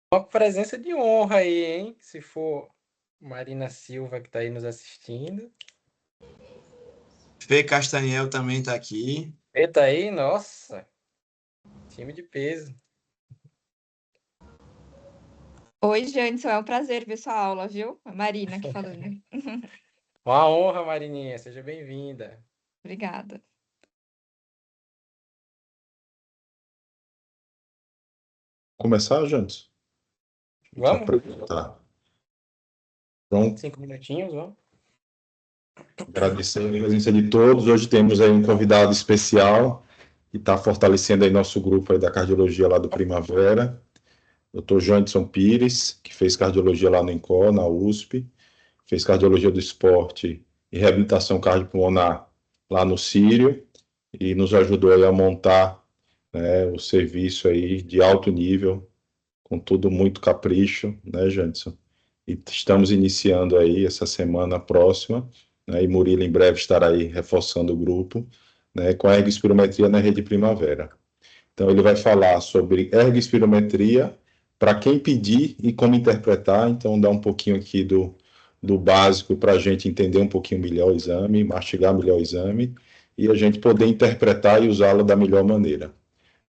Uma presença de honra aí, hein? Se for Marina Silva que está aí nos assistindo. Fê Castaniel também está aqui. Eita aí, nossa, time de peso. Oi, Janderson, é um prazer ver sua aula, viu? A Marina aqui falando. Uma honra, Marininha, seja bem-vinda. Obrigada. Começar, Jantes? Vamos? Tá. Pronto. 5 minutinhos, vamos? Agradecer a presença de todos. Hoje temos aí um convidado especial que está fortalecendo aí nosso grupo aí da cardiologia lá do Primavera, Dr. Janderson Pires, que fez cardiologia lá no INCOR, na USP, fez cardiologia do esporte e reabilitação cardiopulmonar lá no Sírio e nos ajudou aí a montar, né, o serviço aí de alto nível, com tudo muito capricho, né, Janderson? E estamos iniciando aí essa semana próxima, né, e Murilo em breve estará aí reforçando o grupo, né, com a ergospirometria na rede Primavera. Então ele vai falar sobre ergospirometria, para quem pedir e como interpretar, então dá um pouquinho aqui do básico para a gente entender um pouquinho melhor o exame, mastigar melhor o exame, e a gente poder interpretar e usá-lo da melhor maneira.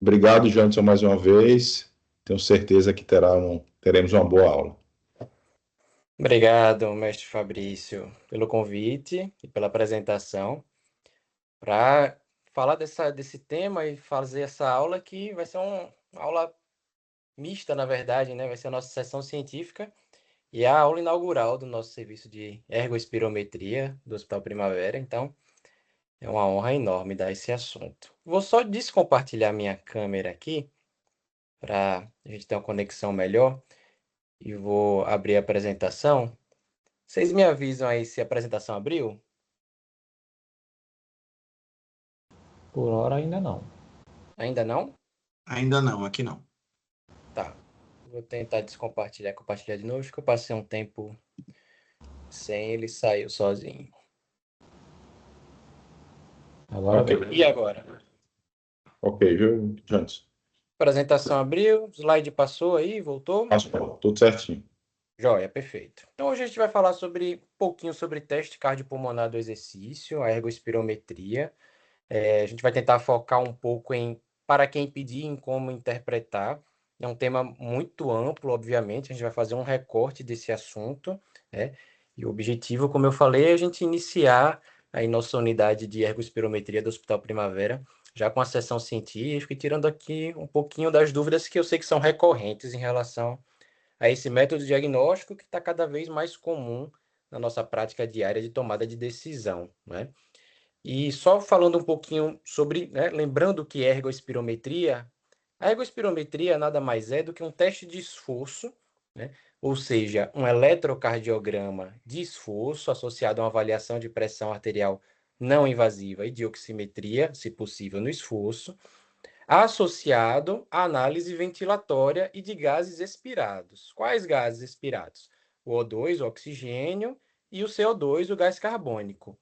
Obrigado, Janderson, mais uma vez. Tenho certeza que teremos uma boa aula. Obrigado, mestre Fabrício, pelo convite e pela apresentação. Para falar desse tema e fazer essa aula que vai ser uma aula mista, na verdade, né? Vai ser a nossa sessão científica e a aula inaugural do nosso serviço de ergospirometria do Hospital Primavera. Então, é uma honra enorme dar esse assunto. Vou só descompartilhar minha câmera aqui para a gente ter uma conexão melhor e vou abrir a apresentação. Vocês me avisam aí se a apresentação abriu? Por hora ainda não. Ainda não? Ainda não, aqui não. Tá. Vou tentar compartilhar de novo, porque eu passei um tempo sem ele, saiu sozinho. Agora Ok. E agora? Ok, viu, Janderson? Apresentação abriu, slide passou aí, voltou? Passou, tudo certinho. Joia, perfeito. Então hoje a gente vai falar um pouquinho sobre teste cardiopulmonar do exercício, a ergospirometria. A gente vai tentar focar um pouco em para quem pedir, em como interpretar. É um tema muito amplo, obviamente, a gente vai fazer um recorte desse assunto, né? E o objetivo, como eu falei, é a gente iniciar aí nossa unidade de ergospirometria do Hospital Primavera, já com a sessão científica e tirando aqui um pouquinho das dúvidas que eu sei que são recorrentes em relação a esse método diagnóstico que está cada vez mais comum na nossa prática diária de tomada de decisão, né? E só falando um pouquinho sobre, né, lembrando que ergospirometria, a ergospirometria nada mais é do que um teste de esforço, né? Ou seja, um eletrocardiograma de esforço associado a uma avaliação de pressão arterial não invasiva e de oximetria, se possível, no esforço, associado à análise ventilatória e de gases expirados. Quais gases expirados? O O2, o oxigênio, e o CO2, o gás carbônico.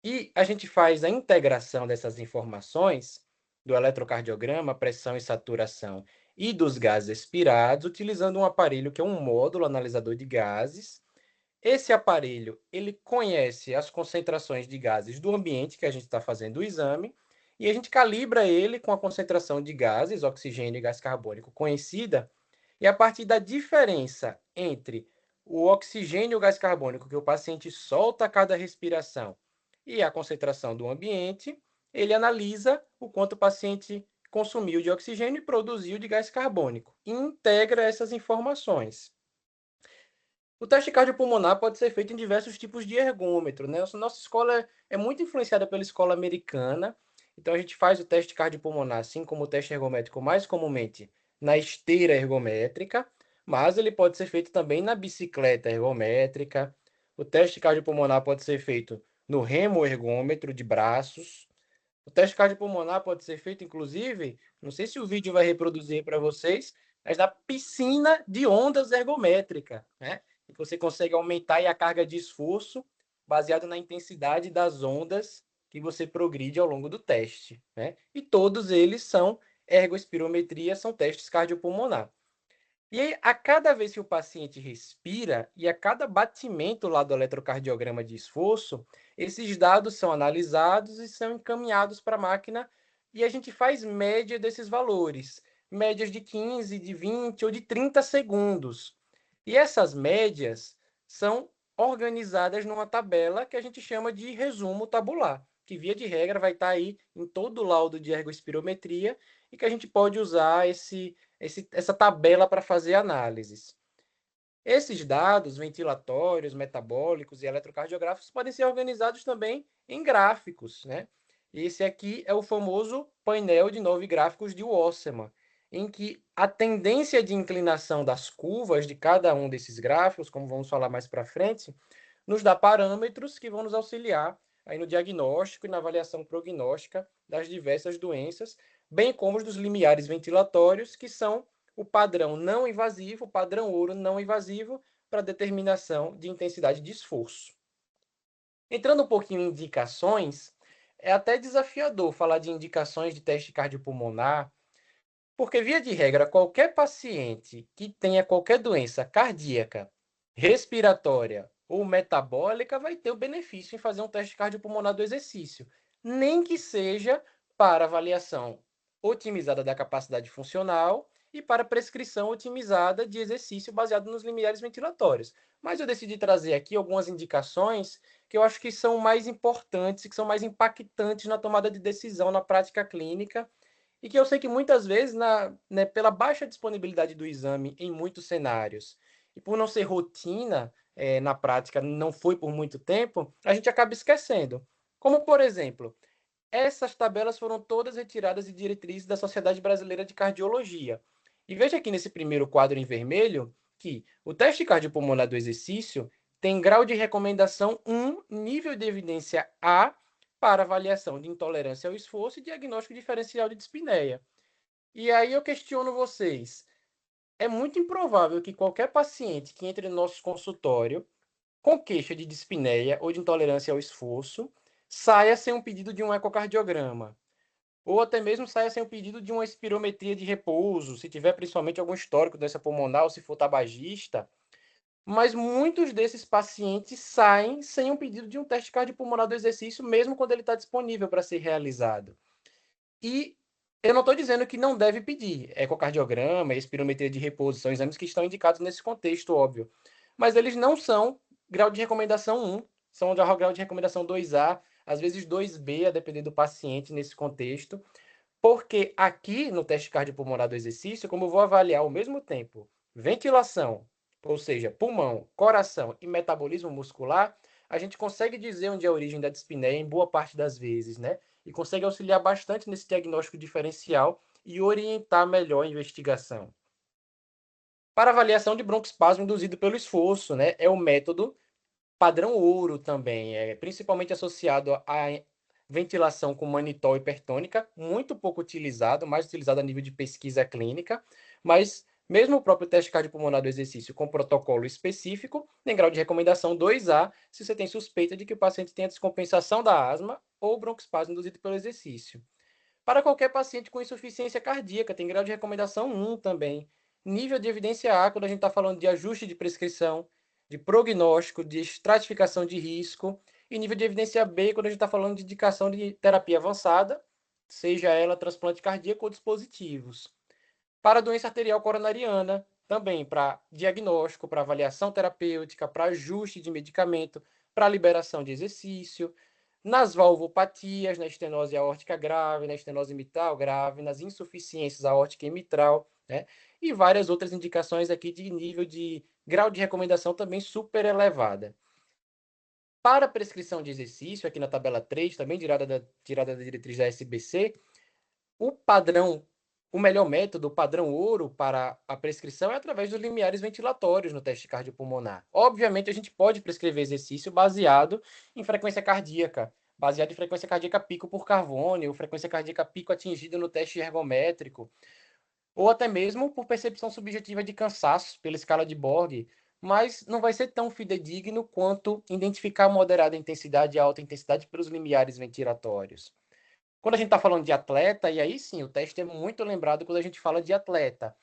E a gente faz a integração dessas informações do eletrocardiograma, pressão e saturação e dos gases expirados, utilizando um aparelho que é um módulo analisador de gases. Esse aparelho, ele conhece as concentrações de gases do ambiente que a gente está fazendo o exame e a gente calibra ele com a concentração de gases, oxigênio e gás carbônico conhecida, e a partir da diferença entre o oxigênio e o gás carbônico que o paciente solta a cada respiração e a concentração do ambiente, ele analisa o quanto o paciente consumiu de oxigênio e produziu de gás carbônico e integra essas informações. O teste cardiopulmonar pode ser feito em diversos tipos de ergômetro, né? Nossa escola é muito influenciada pela escola americana, então a gente faz o teste cardiopulmonar, assim como o teste ergométrico mais comumente na esteira ergométrica, mas ele pode ser feito também na bicicleta ergométrica. O teste cardiopulmonar pode ser feito no remo ergômetro de braços. O teste cardiopulmonar pode ser feito, inclusive, não sei se o vídeo vai reproduzir para vocês, mas na piscina de ondas ergométrica, né? E você consegue aumentar a carga de esforço baseado na intensidade das ondas que você progride ao longo do teste, né? E todos eles são ergospirometria, são testes cardiopulmonar. E aí, a cada vez que o paciente respira e a cada batimento lá do eletrocardiograma de esforço, esses dados são analisados e são encaminhados para a máquina e a gente faz média desses valores, médias de 15, de 20 ou de 30 segundos. E essas médias são organizadas numa tabela que a gente chama de resumo tabular, que via de regra vai estar aí em todo o laudo de ergospirometria e que a gente pode usar essa tabela para fazer análises. Esses dados ventilatórios, metabólicos e eletrocardiográficos podem ser organizados também em gráficos, né? Esse aqui é o famoso painel de 9 gráficos de Wasserman, em que a tendência de inclinação das curvas de cada um desses gráficos, como vamos falar mais para frente, nos dá parâmetros que vão nos auxiliar aí no diagnóstico e na avaliação prognóstica das diversas doenças, bem como os dos limiares ventilatórios, que são o padrão não invasivo, o padrão ouro não invasivo, para determinação de intensidade de esforço. Entrando um pouquinho em indicações, é até desafiador falar de indicações de teste cardiopulmonar, porque, via de regra, qualquer paciente que tenha qualquer doença cardíaca, respiratória ou metabólica vai ter o benefício em fazer um teste cardiopulmonar do exercício, nem que seja para avaliação otimizada da capacidade funcional e para prescrição otimizada de exercício baseado nos limiares ventilatórios. Mas eu decidi trazer aqui algumas indicações que eu acho que são mais importantes, que são mais impactantes na tomada de decisão na prática clínica e que eu sei que muitas vezes, pela baixa disponibilidade do exame em muitos cenários, e por não ser rotina na prática, não foi por muito tempo, a gente acaba esquecendo. Como, por exemplo, essas tabelas foram todas retiradas de diretrizes da Sociedade Brasileira de Cardiologia. E veja aqui nesse primeiro quadro em vermelho que o teste cardiopulmonar do exercício tem grau de recomendação 1, nível de evidência A, para avaliação de intolerância ao esforço e diagnóstico diferencial de dispneia. E aí eu questiono vocês, é muito improvável que qualquer paciente que entre no nosso consultório com queixa de dispneia ou de intolerância ao esforço saia sem um pedido de um ecocardiograma, ou até mesmo saia sem o pedido de uma espirometria de repouso, se tiver principalmente algum histórico de doença pulmonar ou se for tabagista. Mas muitos desses pacientes saem sem um pedido de um teste cardiopulmonar do exercício, mesmo quando ele está disponível para ser realizado. E eu não estou dizendo que não deve pedir ecocardiograma, espirometria de repouso, são exames que estão indicados nesse contexto, óbvio. Mas eles não são grau de recomendação 1, são grau de recomendação 2A, às vezes 2B, a depender do paciente nesse contexto, porque aqui no teste cardiopulmonar do exercício, como eu vou avaliar ao mesmo tempo ventilação, ou seja, pulmão, coração e metabolismo muscular, a gente consegue dizer onde é a origem da dispneia em boa parte das vezes, né? E consegue auxiliar bastante nesse diagnóstico diferencial e orientar melhor a investigação. Para avaliação de broncoespasmo induzido pelo esforço, né? É o método padrão ouro também, principalmente associado à ventilação com manitol hipertônica, muito pouco utilizado, mais utilizado a nível de pesquisa clínica, mas mesmo o próprio teste cardiopulmonar do exercício com protocolo específico, tem grau de recomendação 2A, se você tem suspeita de que o paciente tenha descompensação da asma ou broncoespasmo induzido pelo exercício. Para qualquer paciente com insuficiência cardíaca, tem grau de recomendação 1 também. Nível de evidência A, quando a gente está falando de ajuste de prescrição, de prognóstico, de estratificação de risco, e nível de evidência B, quando a gente está falando de indicação de terapia avançada, seja ela transplante cardíaco ou dispositivos. Para a doença arterial coronariana, também para diagnóstico, para avaliação terapêutica, para ajuste de medicamento, para liberação de exercício, nas valvopatias, na estenose aórtica grave, na estenose mitral grave, nas insuficiências aórtica e mitral, né? E várias outras indicações aqui de nível de grau de recomendação também super elevada. Para a prescrição de exercício, aqui na tabela 3, também tirada da diretriz da SBC, o melhor método, o padrão ouro para a prescrição é através dos limiares ventilatórios no teste cardiopulmonar. Obviamente, a gente pode prescrever exercício baseado em frequência cardíaca, baseado em frequência cardíaca pico por Carbone, ou frequência cardíaca pico atingida no teste ergométrico, ou até mesmo por percepção subjetiva de cansaço pela escala de Borg, mas não vai ser tão fidedigno quanto identificar moderada intensidade e alta intensidade pelos limiares ventilatórios. Quando a gente está falando de atleta, e aí sim, o teste é muito lembrado quando a gente fala de atleta.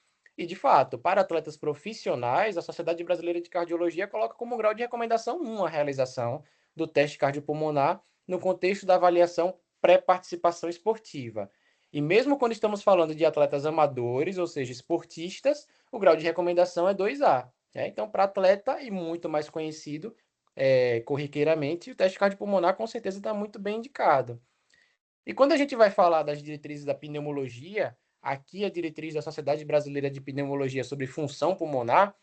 E, de fato, para atletas profissionais, a Sociedade Brasileira de Cardiologia coloca como grau de recomendação 1 a realização do teste cardiopulmonar no contexto da avaliação pré-participação esportiva. E mesmo quando estamos falando de atletas amadores, ou seja, esportistas, o grau de recomendação é 2A. Né? Então, para atleta e muito mais conhecido corriqueiramente, o teste cardiopulmonar com certeza está muito bem indicado. E quando a gente vai falar das diretrizes da pneumologia, aqui a diretriz da Sociedade Brasileira de Pneumologia sobre função pulmonar,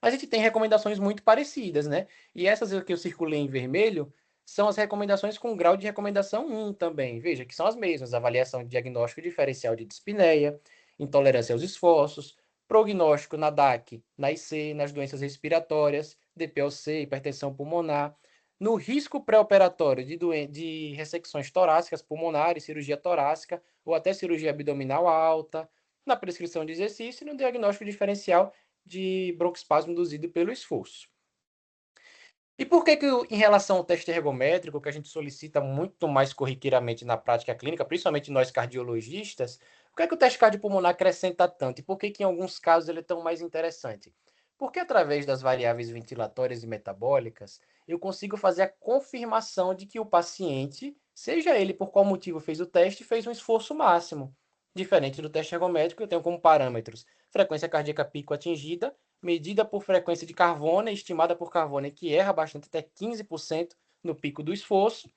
a gente tem recomendações muito parecidas, né? E essas que eu circulei em vermelho são as recomendações com grau de recomendação 1 também. Veja que são as mesmas: avaliação de diagnóstico diferencial de dispneia, intolerância aos esforços, prognóstico na DAC, na IC, nas doenças respiratórias, DPLC, hipertensão pulmonar, no risco pré-operatório de ressecções torácicas pulmonares, cirurgia torácica ou até cirurgia abdominal alta, na prescrição de exercício e no diagnóstico diferencial de broncoespasmo induzido pelo esforço. E por que, em relação ao teste ergométrico, que a gente solicita muito mais corriqueiramente na prática clínica, principalmente nós cardiologistas, por que, o teste cardiopulmonar acrescenta tanto? E por que, em alguns casos ele é tão mais interessante? Porque através das variáveis ventilatórias e metabólicas, eu consigo fazer a confirmação de que o paciente, seja ele por qual motivo fez o teste, fez um esforço máximo. Diferente do teste ergométrico, eu tenho como parâmetros frequência cardíaca pico atingida, medida por frequência de Carvone, estimada por Carvone, que erra bastante, até 15% no pico do esforço.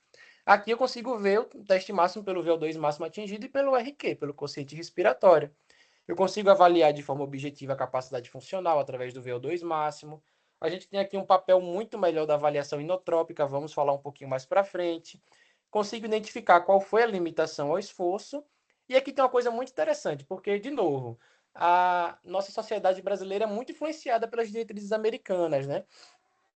Aqui eu consigo ver o teste máximo pelo VO2 máximo atingido e pelo RQ, pelo quociente respiratório. Eu consigo avaliar de forma objetiva a capacidade funcional através do VO2 máximo. A gente tem aqui um papel muito melhor da avaliação inotrópica, vamos falar um pouquinho mais para frente. Consigo identificar qual foi a limitação ao esforço. E aqui tem uma coisa muito interessante, porque, de novo, a nossa sociedade brasileira é muito influenciada pelas diretrizes americanas, né?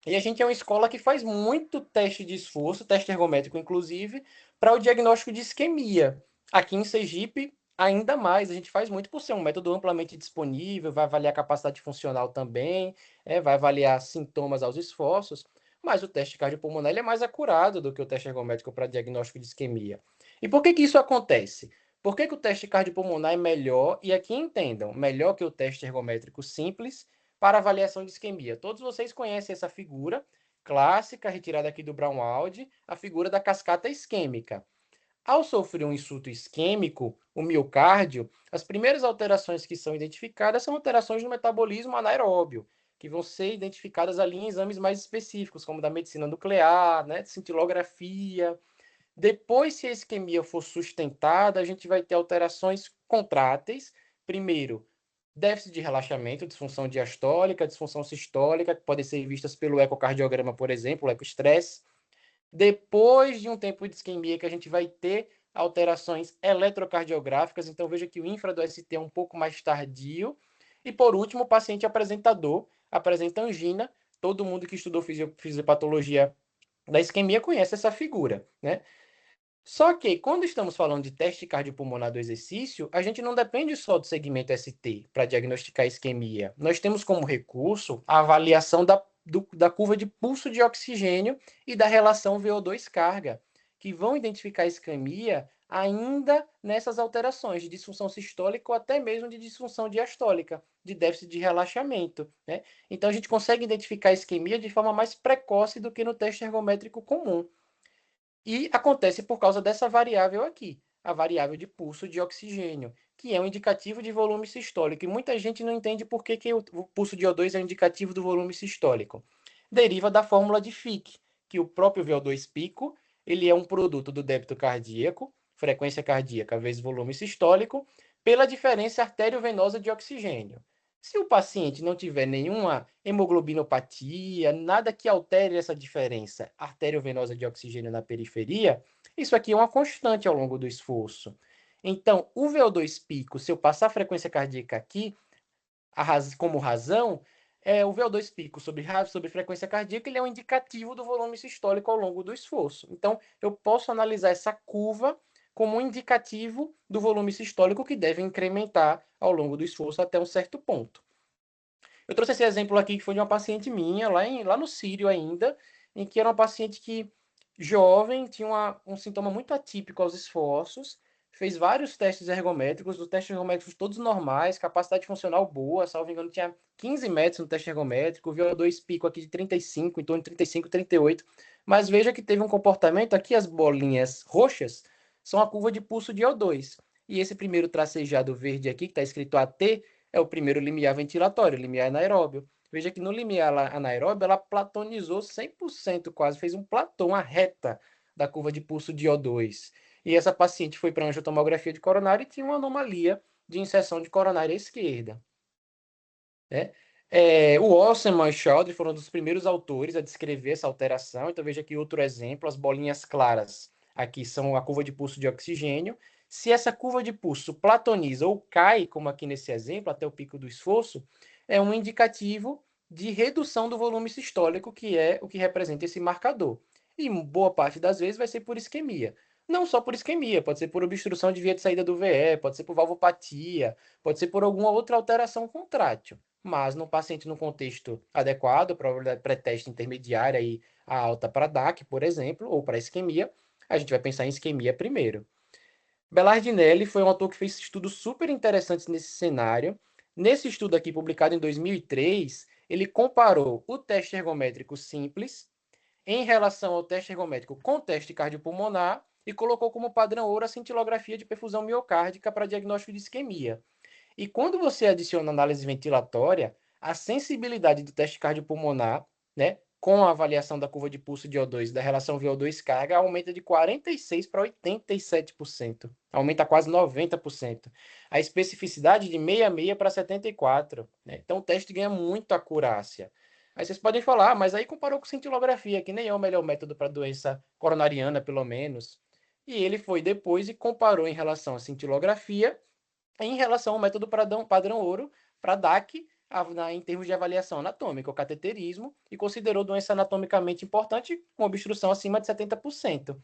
E a gente é uma escola que faz muito teste de esforço, teste ergométrico, inclusive, para o diagnóstico de isquemia. Aqui em Sergipe, ainda mais, a gente faz muito por ser um método amplamente disponível, vai avaliar a capacidade funcional também, vai avaliar sintomas aos esforços, mas o teste cardiopulmonar ele é mais acurado do que o teste ergométrico para diagnóstico de isquemia. E por que isso acontece? Por que o teste cardiopulmonar é melhor, e aqui entendam, melhor que o teste ergométrico simples, para avaliação de isquemia? Todos vocês conhecem essa figura clássica, retirada aqui do Brown-Wald, a figura da cascata isquêmica. Ao sofrer um insulto isquêmico, o miocárdio, as primeiras alterações que são identificadas são alterações no metabolismo anaeróbio, que vão ser identificadas ali em exames mais específicos, como da medicina nuclear, né, cintilografia. Depois, se a isquemia for sustentada, a gente vai ter alterações contráteis. Primeiro, déficit de relaxamento, disfunção diastólica, disfunção sistólica, que podem ser vistas pelo ecocardiograma, por exemplo, o ecoestresse. Depois de um tempo de isquemia, que a gente vai ter alterações eletrocardiográficas, então veja que o infra do ST é um pouco mais tardio. E por último, o paciente apresentador apresenta angina. Todo mundo que estudou fisiopatologia da isquemia conhece essa figura, né? Só que, quando estamos falando de teste cardiopulmonar do exercício, a gente não depende só do segmento ST para diagnosticar isquemia. Nós temos como recurso a avaliação da curva de pulso de oxigênio e da relação VO2 carga, que vão identificar a isquemia ainda nessas alterações de disfunção sistólica ou até mesmo de disfunção diastólica, de déficit de relaxamento, né? Então, a gente consegue identificar a isquemia de forma mais precoce do que no teste ergométrico comum. E acontece por causa dessa variável aqui, a variável de pulso de oxigênio, que é um indicativo de volume sistólico. E muita gente não entende por que o pulso de O2 é um indicativo do volume sistólico. Deriva da fórmula de Fick, que o próprio VO2 pico, ele é um produto do débito cardíaco, frequência cardíaca vezes volume sistólico, pela diferença arteriovenosa de oxigênio. Se o paciente não tiver nenhuma hemoglobinopatia, nada que altere essa diferença arteriovenosa de oxigênio na periferia, isso aqui é uma constante ao longo do esforço. Então, o VO2 pico, se eu passar a frequência cardíaca aqui, como razão, o VO2 pico sobre frequência cardíaca, ele é um indicativo do volume sistólico ao longo do esforço. Então, eu posso analisar essa curva como um indicativo do volume sistólico que deve incrementar ao longo do esforço até um certo ponto. Eu trouxe esse exemplo aqui que foi de uma paciente minha, lá no Sírio ainda, em que era uma paciente que, jovem, tinha um sintoma muito atípico aos esforços, fez vários testes ergométricos, os testes ergométricos todos normais, capacidade funcional boa, salvo engano, tinha 15 metros no teste ergométrico, VO2 pico aqui de 35, em torno de 35, 38, mas veja que teve um comportamento aqui, as bolinhas roxas são a curva de pulso de O2, e esse primeiro tracejado verde aqui, que está escrito AT, é o primeiro limiar ventilatório, limiar anaeróbio. Veja que no limiar anaeróbio, ela platonizou 100% quase, fez um platô, uma reta da curva de pulso de O2. E essa paciente foi para angiotomografia de coronária e tinha uma anomalia de inserção de coronária esquerda. Né? O Osseman e Chaudhry foram dos primeiros autores a descrever essa alteração. Então, veja aqui outro exemplo, as bolinhas claras aqui são a curva de pulso de oxigênio. Se essa curva de pulso platoniza ou cai, como aqui nesse exemplo, até o pico do esforço, é um indicativo de redução do volume sistólico, que é o que representa esse marcador. E boa parte das vezes vai ser por isquemia. Não só por isquemia, pode ser por obstrução de via de saída do VE, pode ser por valvopatia, pode ser por alguma outra alteração contrátil. Mas no paciente no contexto adequado, probabilidade pré-teste intermediária e a alta para DAC, por exemplo, ou para isquemia, a gente vai pensar em isquemia primeiro. Belardinelli foi um autor que fez estudos super interessantes nesse cenário. Nesse estudo aqui, publicado em 2003, ele comparou o teste ergométrico simples em relação ao teste ergométrico com teste cardiopulmonar e colocou como padrão ouro a cintilografia de perfusão miocárdica para diagnóstico de isquemia. E quando você adiciona análise ventilatória, a sensibilidade do teste cardiopulmonar, né, com a avaliação da curva de pulso de O2 da relação VO2-carga, aumenta de 46% para 87%. Aumenta quase 90%. A especificidade de 66 para 74%. Né? Então, o teste ganha muito acurácia. Aí vocês podem falar, mas aí comparou com cintilografia, que nem é o melhor método para doença coronariana, pelo menos. E ele foi depois e comparou em relação à cintilografia em relação ao método padrão ouro para DAC, em termos de avaliação anatômica, o cateterismo, e considerou doença anatomicamente importante com obstrução acima de 70%.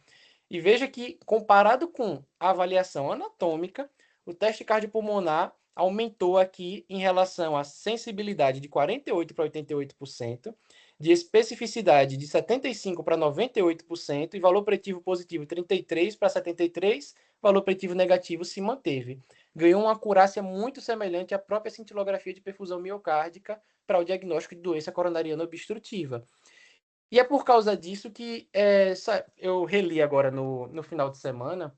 E veja que, comparado com a avaliação anatômica, o teste cardiopulmonar aumentou aqui em relação à sensibilidade de 48% para 88%, de especificidade de 75% para 98% e valor preditivo positivo 33% para 73%, valor preditivo negativo se manteve. Ganhou uma acurácia muito semelhante à própria cintilografia de perfusão miocárdica para o diagnóstico de doença coronariana obstrutiva. E é por causa disso que eu reli agora no final de semana,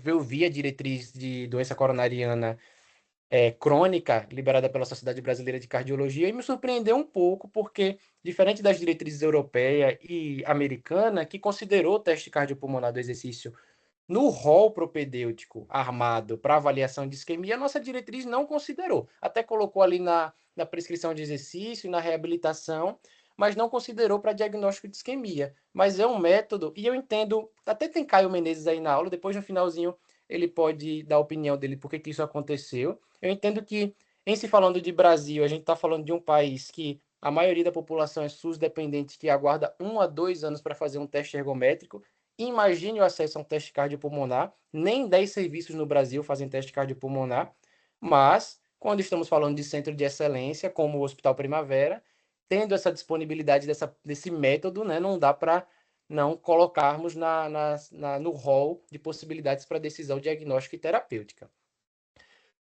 eu vi a diretriz de doença coronariana crônica liberada pela Sociedade Brasileira de Cardiologia e me surpreendeu um pouco, porque, diferente das diretrizes europeia e americana, que considerou o teste cardiopulmonar do exercício no rol propedêutico armado para avaliação de isquemia, a nossa diretriz não considerou. Até colocou ali na prescrição de exercício e na reabilitação, mas não considerou para diagnóstico de isquemia. Mas é um método, e eu entendo, até tem Caio Menezes aí na aula, depois no finalzinho ele pode dar a opinião dele por que isso aconteceu. Eu entendo que, em se falando de Brasil, a gente está falando de um país que a maioria da população é SUS dependente, que aguarda 1 a 2 anos para fazer um teste ergométrico. Imagine o acesso a um teste cardiopulmonar. Nem 10 serviços no Brasil fazem teste cardiopulmonar. Mas, quando estamos falando de centro de excelência, como o Hospital Primavera, tendo essa disponibilidade desse método, né, não dá para não colocarmos no rol de possibilidades para decisão diagnóstica e terapêutica.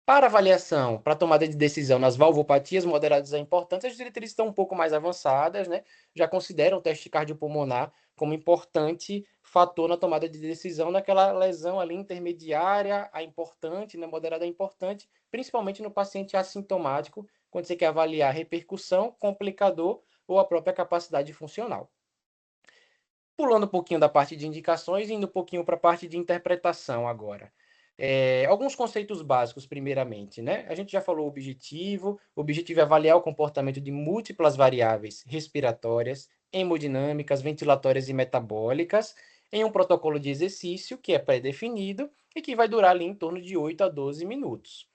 Para avaliação, para tomada de decisão nas valvopatias moderadas a importantes, as diretrizes estão um pouco mais avançadas, né? Já consideram o teste cardiopulmonar como importante fator na tomada de decisão naquela lesão ali intermediária, a importante, né? Moderada a importante, principalmente no paciente assintomático, quando você quer avaliar repercussão, complicador ou a própria capacidade funcional. Pulando um pouquinho da parte de indicações e indo um pouquinho para a parte de interpretação agora. Alguns conceitos básicos, primeiramente, né? A gente já falou o objetivo é avaliar o comportamento de múltiplas variáveis respiratórias, hemodinâmicas, ventilatórias e metabólicas em um protocolo de exercício que é pré-definido e que vai durar ali em torno de 8 a 12 minutos.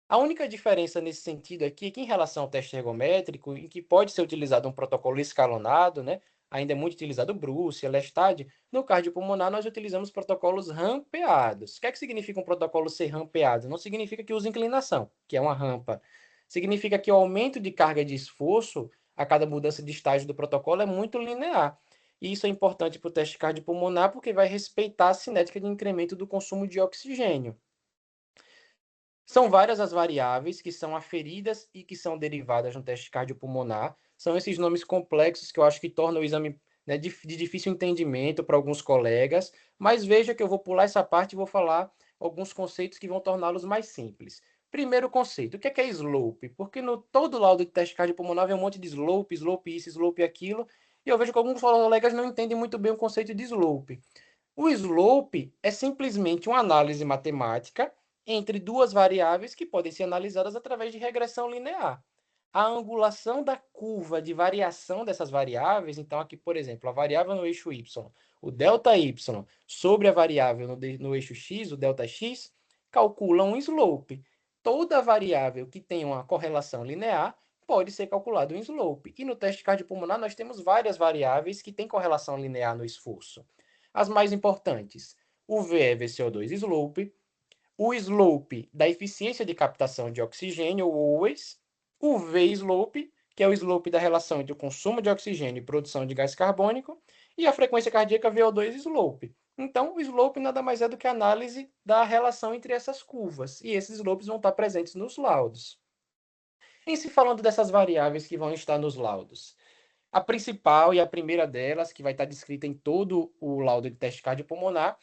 A única diferença nesse sentido aqui é que, em relação ao teste ergométrico, em que pode ser utilizado um protocolo escalonado, né? Ainda é muito utilizado o Bruce, a Lestat. No cardiopulmonar, nós utilizamos protocolos rampeados. O que é que significa um protocolo ser rampeado? Não significa que usa inclinação, que é uma rampa. Significa que o aumento de carga de esforço a cada mudança de estágio do protocolo é muito linear. E isso é importante para o teste cardiopulmonar porque vai respeitar a cinética de incremento do consumo de oxigênio. São várias as variáveis que são aferidas e que são derivadas no teste cardiopulmonar. São esses nomes complexos que eu acho que tornam o exame, né, de difícil entendimento para alguns colegas, mas veja que eu vou pular essa parte e vou falar alguns conceitos que vão torná-los mais simples. Primeiro conceito, o que é slope? Porque no todo laudo de teste cardiopulmonar vem um monte de slope, slope isso, slope aquilo, e eu vejo que alguns colegas não entendem muito bem o conceito de slope. O slope é simplesmente uma análise matemática entre duas variáveis que podem ser analisadas através de regressão linear. A angulação da curva de variação dessas variáveis, então aqui, por exemplo, a variável no eixo y, o ΔY, sobre a variável no eixo x, o ΔX, calcula um slope. Toda variável que tem uma correlação linear pode ser calculado um slope. E no teste cardiopulmonar nós temos várias variáveis que têm correlação linear no esforço. As mais importantes, o V é VCO2 slope, o slope da eficiência de captação de oxigênio, o OAS, o V-slope, que é o slope da relação entre o consumo de oxigênio e produção de gás carbônico, e a frequência cardíaca VO2 slope. Então, o slope nada mais é do que a análise da relação entre essas curvas, e esses slopes vão estar presentes nos laudos. Em se falando dessas variáveis que vão estar nos laudos, a principal e a primeira delas, que vai estar descrita em todo o laudo de teste cardiopulmonar,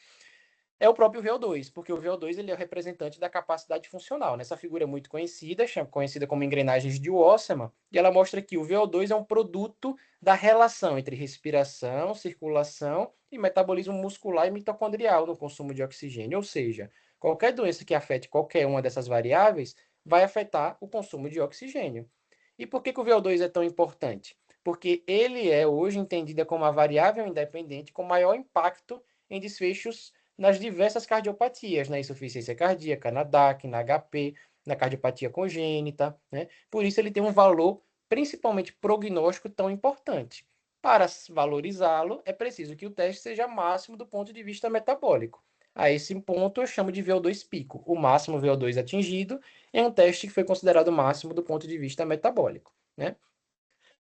é o próprio VO2, porque o VO2 ele é o representante da capacidade funcional. Nessa figura muito conhecida, conhecida como engrenagens de Wassmann, e ela mostra que o VO2 é um produto da relação entre respiração, circulação e metabolismo muscular e mitocondrial no consumo de oxigênio. Ou seja, qualquer doença que afete qualquer uma dessas variáveis vai afetar o consumo de oxigênio. E por que o VO2 é tão importante? Porque ele é hoje entendida como a variável independente com maior impacto em desfechos nas diversas cardiopatias, na insuficiência cardíaca, na DAC, na HP, na cardiopatia congênita, né? Por isso ele tem um valor principalmente prognóstico tão importante. Para valorizá-lo, é preciso que o teste seja máximo do ponto de vista metabólico. A esse ponto eu chamo de VO2 pico. O máximo VO2 atingido é um teste que foi considerado máximo do ponto de vista metabólico, né?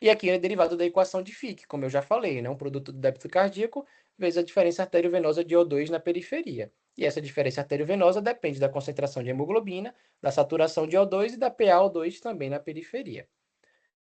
E aqui é derivado da equação de Fick, como eu já falei, né? Um produto do débito cardíaco vezes a diferença arteriovenosa de O2 na periferia. E essa diferença arteriovenosa depende da concentração de hemoglobina, da saturação de O2 e da PaO2 também na periferia.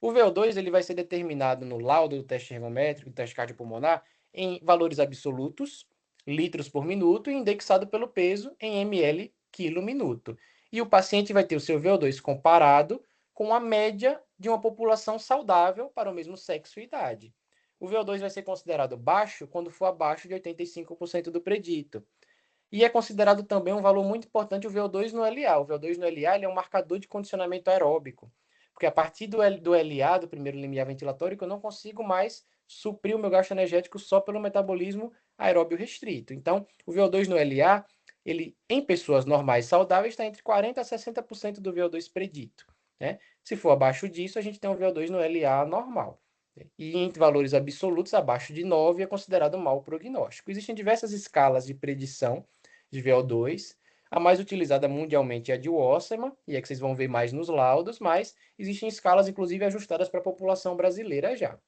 O VO2 ele vai ser determinado no laudo do teste ergométrico, do teste cardiopulmonar, em valores absolutos, litros por minuto, e indexado pelo peso em ml quilo minuto. E o paciente vai ter o seu VO2 comparado com a média de uma população saudável para o mesmo sexo e idade. O VO2 vai ser considerado baixo quando for abaixo de 85% do predito. E é considerado também um valor muito importante o VO2 no LA. O VO2 no LA ele é um marcador de condicionamento aeróbico, porque a partir do LA, do primeiro limiar ventilatório, eu não consigo mais suprir o meu gasto energético só pelo metabolismo aeróbio restrito. Então, o VO2 no LA, ele, em pessoas normais saudáveis, está entre 40% a 60% do VO2 predito, né? Se for abaixo disso, a gente tem um VO2 no LA normal. E em valores absolutos, abaixo de 9 é considerado mau prognóstico. Existem diversas escalas de predição de VO2. A mais utilizada mundialmente é a de Wassmann, e é que vocês vão ver mais nos laudos, mas existem escalas, inclusive, ajustadas para a população brasileira já.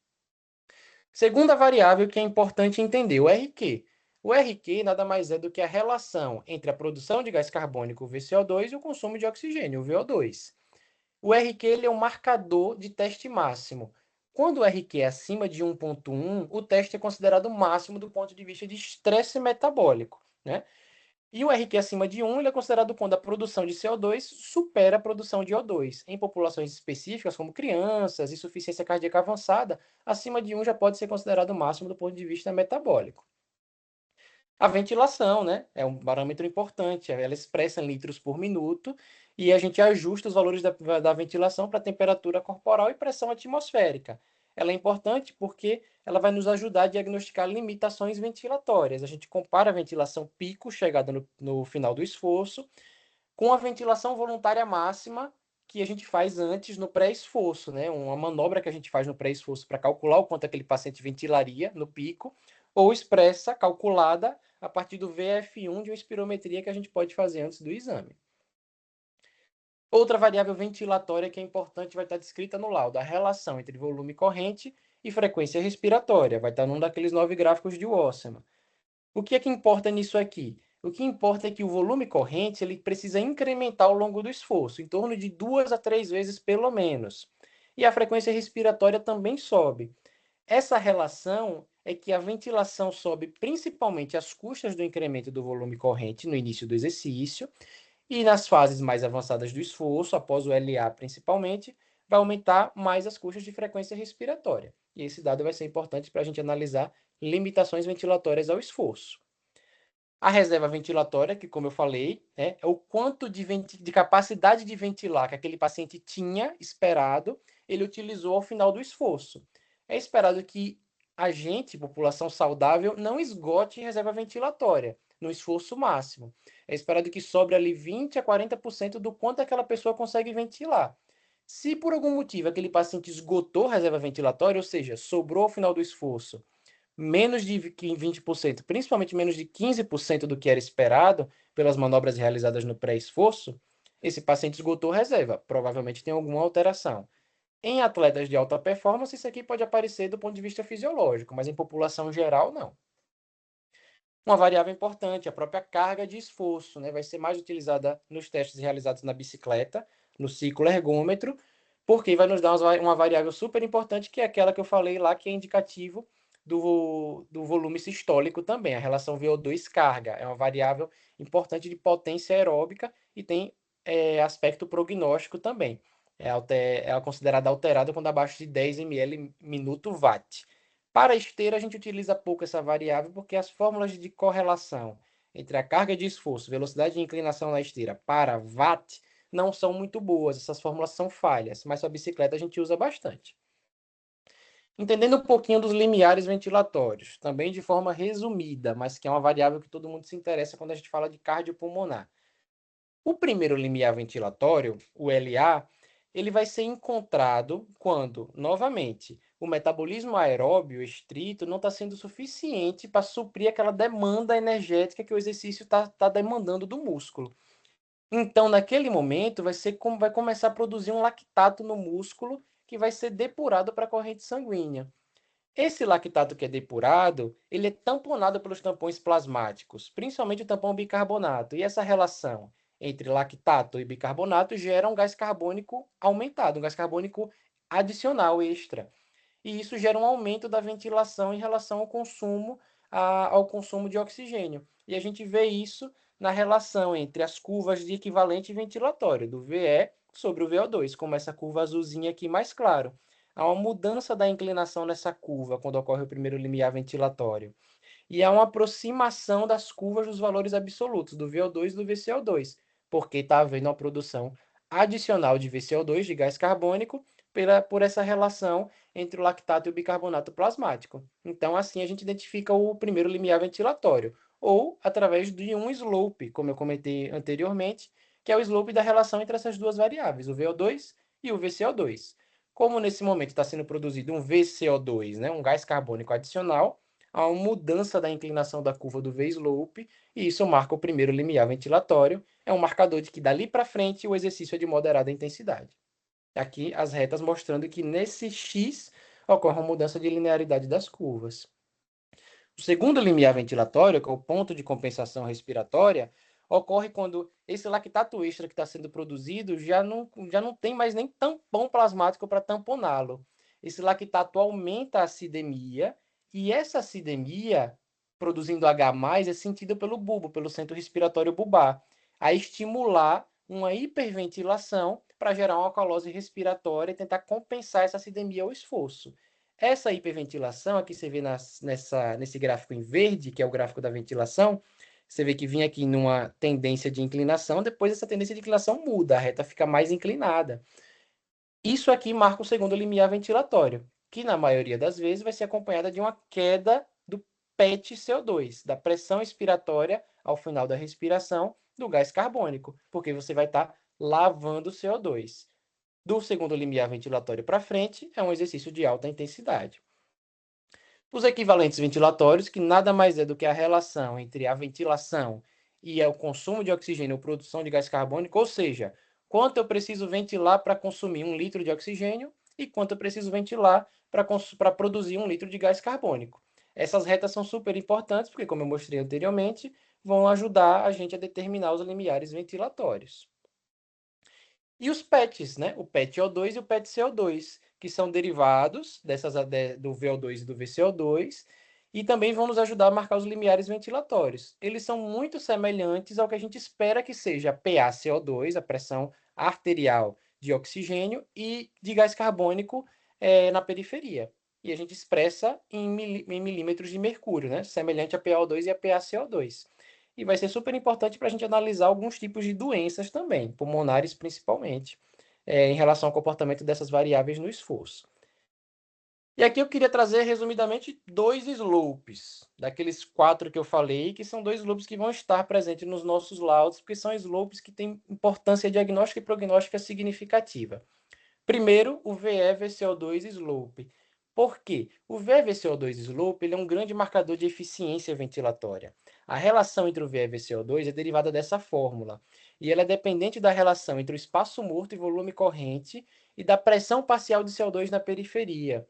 Segunda variável que é importante entender, o RQ. O RQ nada mais é do que a relação entre a produção de gás carbônico, o VCO2, e o consumo de oxigênio, o VO2. O RQ ele é um marcador de teste máximo. Quando o RQ é acima de 1,1, o teste é considerado máximo do ponto de vista de estresse metabólico, né? E o RQ acima de 1 ele é considerado quando a produção de CO2 supera a produção de O2. Em populações específicas, como crianças, insuficiência cardíaca avançada, acima de 1 já pode ser considerado máximo do ponto de vista metabólico. A ventilação, né? É um parâmetro importante. Ela expressa em litros por minuto e a gente ajusta os valores da ventilação para temperatura corporal e pressão atmosférica. Ela é importante porque ela vai nos ajudar a diagnosticar limitações ventilatórias. A gente compara a ventilação pico, chegada no final do esforço, com a ventilação voluntária máxima que a gente faz antes no pré-esforço, né? Uma manobra que a gente faz no pré-esforço para calcular o quanto aquele paciente ventilaria no pico, ou expressa, calculada, a partir do VF1 de uma espirometria que a gente pode fazer antes do exame. Outra variável ventilatória que é importante vai estar descrita no laudo, a relação entre volume corrente e frequência respiratória. Vai estar num daqueles 9 gráficos de Wasserman. O que é que importa nisso aqui? O que importa é que o volume corrente ele precisa incrementar ao longo do esforço, em torno de 2 a 3 vezes pelo menos. E a frequência respiratória também sobe. Essa relação é que a ventilação sobe principalmente às custas do incremento do volume corrente no início do exercício, e nas fases mais avançadas do esforço, após o LA principalmente, vai aumentar mais as custas de frequência respiratória. E esse dado vai ser importante para a gente analisar limitações ventilatórias ao esforço. A reserva ventilatória, que como eu falei, é o quanto de capacidade de ventilar que aquele paciente tinha esperado, ele utilizou ao final do esforço. É esperado que a gente, população saudável, não esgote reserva ventilatória no esforço máximo. É esperado que sobre ali 20 a 40% do quanto aquela pessoa consegue ventilar. Se por algum motivo aquele paciente esgotou a reserva ventilatória, ou seja, sobrou ao final do esforço menos de 20%, principalmente menos de 15% do que era esperado pelas manobras realizadas no pré-esforço, esse paciente esgotou reserva, provavelmente tem alguma alteração. Em atletas de alta performance, isso aqui pode aparecer do ponto de vista fisiológico, mas em população geral, não. Uma variável importante, a própria carga de esforço, né? Vai ser mais utilizada nos testes realizados na bicicleta, no ciclo ergômetro, porque vai nos dar uma variável super importante, que é aquela que eu falei lá, que é indicativo do volume sistólico também, a relação VO2-carga. É uma variável importante de potência aeróbica e tem aspecto prognóstico também. É considerada alterada quando abaixo de 10 ml minuto watt. Para a esteira, a gente utiliza pouco essa variável porque as fórmulas de correlação entre a carga de esforço, velocidade de inclinação na esteira para watt não são muito boas. Essas fórmulas são falhas, mas para a bicicleta a gente usa bastante. Entendendo um pouquinho dos limiares ventilatórios, também de forma resumida, mas que é uma variável que todo mundo se interessa quando a gente fala de cardiopulmonar. O primeiro limiar ventilatório, o LA, ele vai ser encontrado quando, novamente, o metabolismo aeróbio estrito não está sendo suficiente para suprir aquela demanda energética que o exercício está demandando do músculo. Então, naquele momento, vai começar a produzir um lactato no músculo que vai ser depurado para a corrente sanguínea. Esse lactato que é depurado, ele é tamponado pelos tampões plasmáticos, principalmente o tampão bicarbonato. E essa relação entre lactato e bicarbonato gera um gás carbônico aumentado, um gás carbônico adicional, extra. E isso gera um aumento da ventilação em relação ao consumo de oxigênio. E a gente vê isso na relação entre as curvas de equivalente ventilatório, do VE sobre o VO2, como essa curva azulzinha aqui mais claro. Há uma mudança da inclinação nessa curva quando ocorre o primeiro limiar ventilatório. E há uma aproximação das curvas dos valores absolutos, do VO2 e do VCO2, porque está havendo uma produção adicional de VCO2, de gás carbônico, por essa relação entre o lactato e o bicarbonato plasmático. Então, assim, a gente identifica o primeiro limiar ventilatório, ou através de um slope, como eu comentei anteriormente, que é o slope da relação entre essas duas variáveis, o VO2 e o VCO2. Como nesse momento está sendo produzido um VCO2, né, um gás carbônico adicional, há uma mudança da inclinação da curva do V-slope, e isso marca o primeiro limiar ventilatório. É um marcador de que dali para frente o exercício é de moderada intensidade. Aqui as retas mostrando que nesse X ocorre uma mudança de linearidade das curvas. O segundo limiar ventilatório, que é o ponto de compensação respiratória, ocorre quando esse lactato extra que está sendo produzido já não tem mais nem tampão plasmático para tamponá-lo. Esse lactato aumenta a acidemia, e essa acidemia, produzindo H+, é sentida pelo bulbo, pelo centro respiratório bulbar, a estimular uma hiperventilação para gerar uma alcalose respiratória e tentar compensar essa acidemia ao esforço. Essa hiperventilação, aqui você vê nesse gráfico em verde, que é o gráfico da ventilação, você vê que vinha aqui numa tendência de inclinação, depois essa tendência de inclinação muda, a reta fica mais inclinada. Isso aqui marca o segundo limiar ventilatório, que na maioria das vezes vai ser acompanhada de uma queda do PET CO2, da pressão expiratória ao final da respiração do gás carbônico, porque você vai estar lavando o CO2. Do segundo limiar ventilatório para frente, é um exercício de alta intensidade. Os equivalentes ventilatórios, que nada mais é do que a relação entre a ventilação e o consumo de oxigênio ou produção de gás carbônico, ou seja, quanto eu preciso ventilar para consumir 1 litro de oxigênio e quanto eu preciso ventilar para produzir 1 litro de gás carbônico. Essas retas são super importantes, porque, como eu mostrei anteriormente, vão ajudar a gente a determinar os limiares ventilatórios. E os PETs, né? O PET-O2 e o PET-CO2, que são derivados do VO2 e do VCO2, e também vão nos ajudar a marcar os limiares ventilatórios. Eles são muito semelhantes ao que a gente espera que seja a PaCO2, a pressão arterial de oxigênio, e de gás carbônico na periferia. E a gente expressa em milímetros de mercúrio, né? Semelhante a PaO2 e a PaCO2. E vai ser super importante para a gente analisar alguns tipos de doenças também, pulmonares principalmente, em relação ao comportamento dessas variáveis no esforço. E aqui eu queria trazer, resumidamente, 2 slopes, daqueles 4 que eu falei, que são 2 slopes que vão estar presentes nos nossos laudos, porque são slopes que têm importância diagnóstica e prognóstica significativa. Primeiro, o VE-VCO2 slope. Por quê? O VE-VCO2 slope ele é um grande marcador de eficiência ventilatória. A relação entre o VE e VCO2 é derivada dessa fórmula, e ela é dependente da relação entre o espaço morto e volume corrente e da pressão parcial de CO2 na periferia.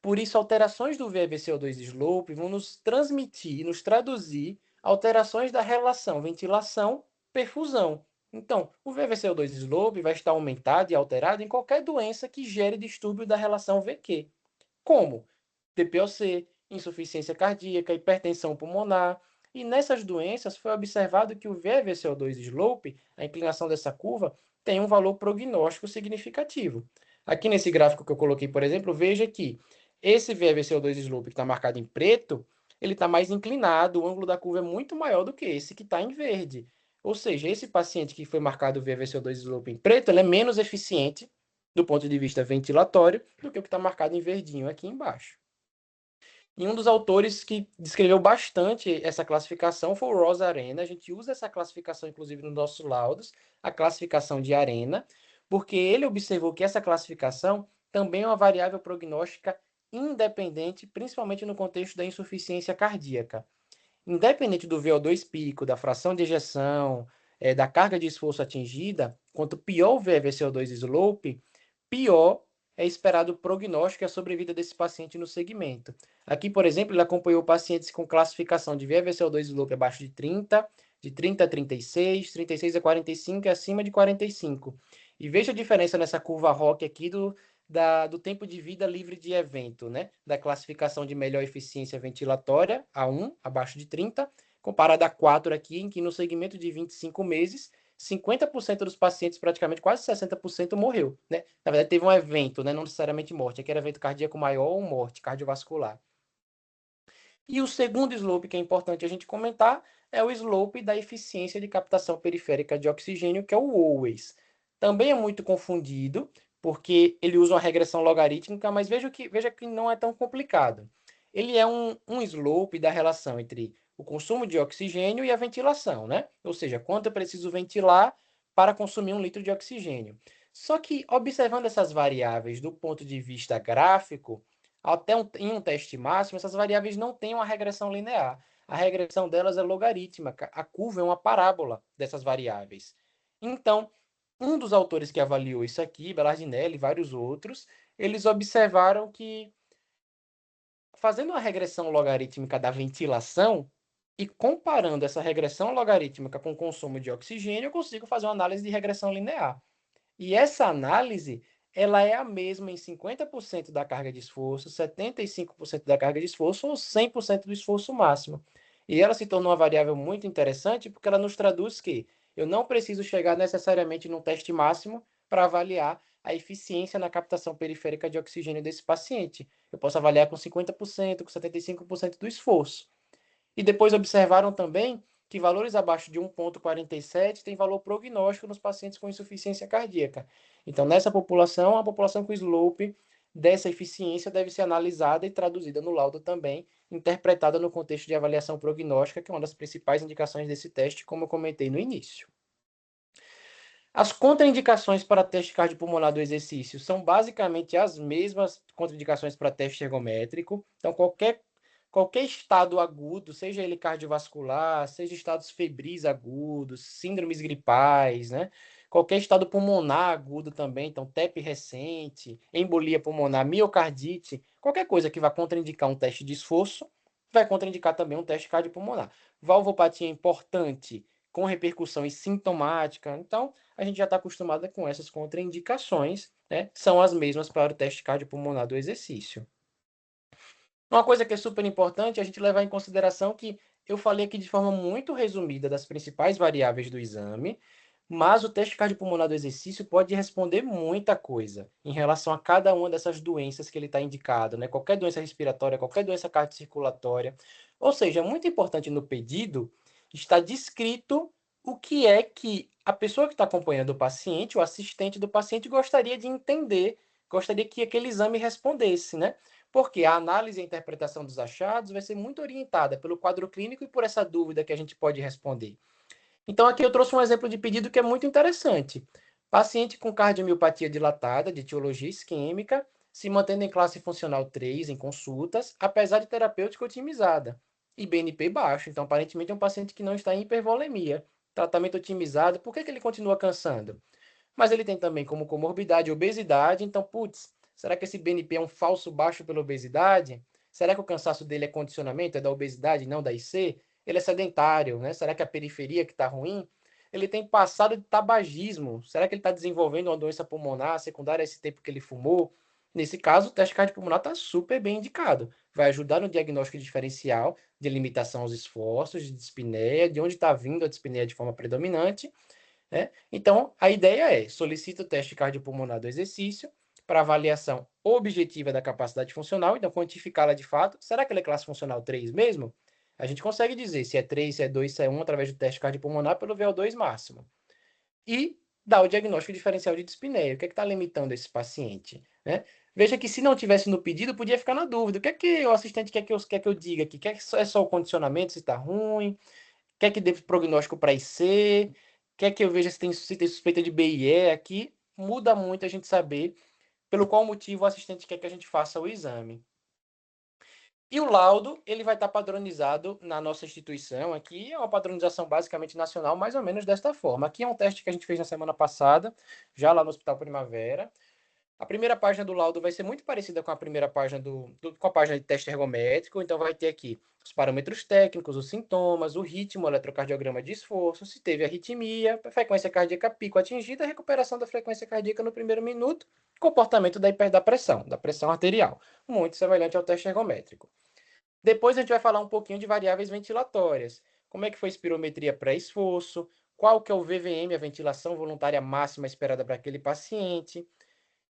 Por isso, alterações do VE-VCO2 slope vão nos transmitir, nos traduzir alterações da relação ventilação-perfusão. Então, o VE-VCO2 slope vai estar aumentado e alterado em qualquer doença que gere distúrbio da relação VQ, como TPOC, insuficiência cardíaca, hipertensão pulmonar. E nessas doenças foi observado que o VE-VCO2 slope, a inclinação dessa curva, tem um valor prognóstico significativo. Aqui nesse gráfico que eu coloquei, por exemplo, veja que esse VE-VCO2 slope que está marcado em preto, ele está mais inclinado, o ângulo da curva é muito maior do que esse que está em verde. Ou seja, esse paciente que foi marcado VE-VCO2 slope em preto, ele é menos eficiente do ponto de vista ventilatório do que o que está marcado em verdinho aqui embaixo. E um dos autores que descreveu bastante essa classificação foi o Ross Arena. A gente usa essa classificação, inclusive, nos nossos laudos, a classificação de Arena, porque ele observou que essa classificação também é uma variável prognóstica independente, principalmente no contexto da insuficiência cardíaca. Independente do VO2 pico, da fração de ejeção, da carga de esforço atingida, quanto pior o VE-VCO2 slope, pior é esperado o prognóstico e a sobrevida desse paciente no segmento. Aqui, por exemplo, ele acompanhou pacientes com classificação de VE-VCO2 slope abaixo de 30, de 30 a 36, 36 a 45 e acima de 45. E veja a diferença nessa curva ROC aqui do tempo de vida livre de evento, né? Da classificação de melhor eficiência ventilatória, A1, abaixo de 30, comparada a 4 aqui, em que no segmento de 25 meses, 50% dos pacientes, praticamente quase 60%, morreu, né? Na verdade, teve um evento, né? Não necessariamente morte, aqui era evento cardíaco maior ou morte cardiovascular. E o segundo slope que é importante a gente comentar é o slope da eficiência de captação periférica de oxigênio, que é o OWES. Também é muito confundido, porque ele usa uma regressão logarítmica, mas veja que não é tão complicado. Ele é um slope da relação entre o consumo de oxigênio e a ventilação, né? Ou seja, quanto eu preciso ventilar para consumir 1 litro de oxigênio. Só que, observando essas variáveis do ponto de vista gráfico, em um teste máximo, essas variáveis não têm uma regressão linear. A regressão delas é logarítmica. A curva é uma parábola dessas variáveis. Então, um dos autores que avaliou isso aqui, Belardinelli e vários outros, eles observaram que, fazendo uma regressão logarítmica da ventilação e comparando essa regressão logarítmica com o consumo de oxigênio, eu consigo fazer uma análise de regressão linear. E essa análise, ela é a mesma em 50% da carga de esforço, 75% da carga de esforço ou 100% do esforço máximo. E ela se tornou uma variável muito interessante porque ela nos traduz que eu não preciso chegar necessariamente num teste máximo para avaliar a eficiência na captação periférica de oxigênio desse paciente. Eu posso avaliar com 50%, com 75% do esforço. E depois observaram também que valores abaixo de 1,47 têm valor prognóstico nos pacientes com insuficiência cardíaca. Então, nessa população, a população com slope dessa eficiência deve ser analisada e traduzida no laudo também, interpretada no contexto de avaliação prognóstica, que é uma das principais indicações desse teste, como eu comentei no início. As contraindicações para teste cardiopulmonar do exercício são basicamente as mesmas contraindicações para teste ergométrico. Então, qualquer estado agudo, seja ele cardiovascular, seja estados febris agudos, síndromes gripais, né? qualquer estado pulmonar agudo também, então TEP recente, embolia pulmonar, miocardite, qualquer coisa que vá contraindicar um teste de esforço, vai contraindicar também um teste cardiopulmonar. Valvopatia importante, com repercussão e sintomática, então a gente já está acostumado com essas contraindicações, né? São as mesmas para o teste cardiopulmonar do exercício. Uma coisa que é super importante é a gente levar em consideração que eu falei aqui de forma muito resumida das principais variáveis do exame, mas o teste cardiopulmonar do exercício pode responder muita coisa em relação a cada uma dessas doenças que ele está indicado, né? Qualquer doença respiratória, qualquer doença cardiocirculatória. Ou seja, é muito importante no pedido estar descrito o que é que a pessoa que está acompanhando o paciente, o assistente do paciente, gostaria de entender, gostaria que aquele exame respondesse, né? Porque a análise e a interpretação dos achados vai ser muito orientada pelo quadro clínico e por essa dúvida que a gente pode responder. Então, aqui eu trouxe um exemplo de pedido que é muito interessante. Paciente com cardiomiopatia dilatada, de etiologia isquêmica, se mantendo em classe funcional 3 em consultas, apesar de terapêutica otimizada. E BNP baixo. Então, aparentemente, é um paciente que não está em hipervolemia. Tratamento otimizado. Por que ele continua cansando? Mas ele tem também como comorbidade obesidade. Então, putz, será que esse BNP é um falso baixo pela obesidade? Será que o cansaço dele é condicionamento, é da obesidade, não da IC? Ele é sedentário, né? Será que a periferia que está ruim? Ele tem passado de tabagismo. Será que ele está desenvolvendo uma doença pulmonar secundária a esse tempo que ele fumou? Nesse caso, o teste cardiopulmonar está super bem indicado. Vai ajudar no diagnóstico diferencial de limitação aos esforços, de dispneia, de onde está vindo a dispneia de forma predominante, né? Então, a ideia é, solicita o teste cardiopulmonar do exercício para avaliação objetiva da capacidade funcional, então quantificá-la de fato. Será que ela é classe funcional 3 mesmo? A gente consegue dizer se é 3, se é 2, se é 1, através do teste cardiopulmonar pelo VO2 máximo. E dar o diagnóstico diferencial de dispneia. O que é que está limitando esse paciente, né? Veja que se não tivesse no pedido, podia ficar na dúvida. O que é que o assistente quer que eu diga aqui? Quer que é só o condicionamento, se está ruim? Quer que dê prognóstico para IC? Quer que eu veja se tem suspeita de BIE aqui? Muda muito a gente saber pelo qual motivo o assistente quer que a gente faça o exame. E o laudo, ele vai estar padronizado na nossa instituição. Aqui é uma padronização basicamente nacional, mais ou menos desta forma. Aqui é um teste que a gente fez na semana passada, já lá no Hospital Primavera. A primeira página do laudo vai ser muito parecida com a primeira página com a página de teste ergométrico. Então, vai ter aqui os parâmetros técnicos, os sintomas, o ritmo, o eletrocardiograma de esforço, se teve arritmia, frequência cardíaca pico atingida, recuperação da frequência cardíaca no primeiro minuto, comportamento da pressão arterial. Muito semelhante ao teste ergométrico. Depois a gente vai falar um pouquinho de variáveis ventilatórias. Como é que foi a espirometria pré-esforço, qual que é o VVM, a ventilação voluntária máxima esperada para aquele paciente.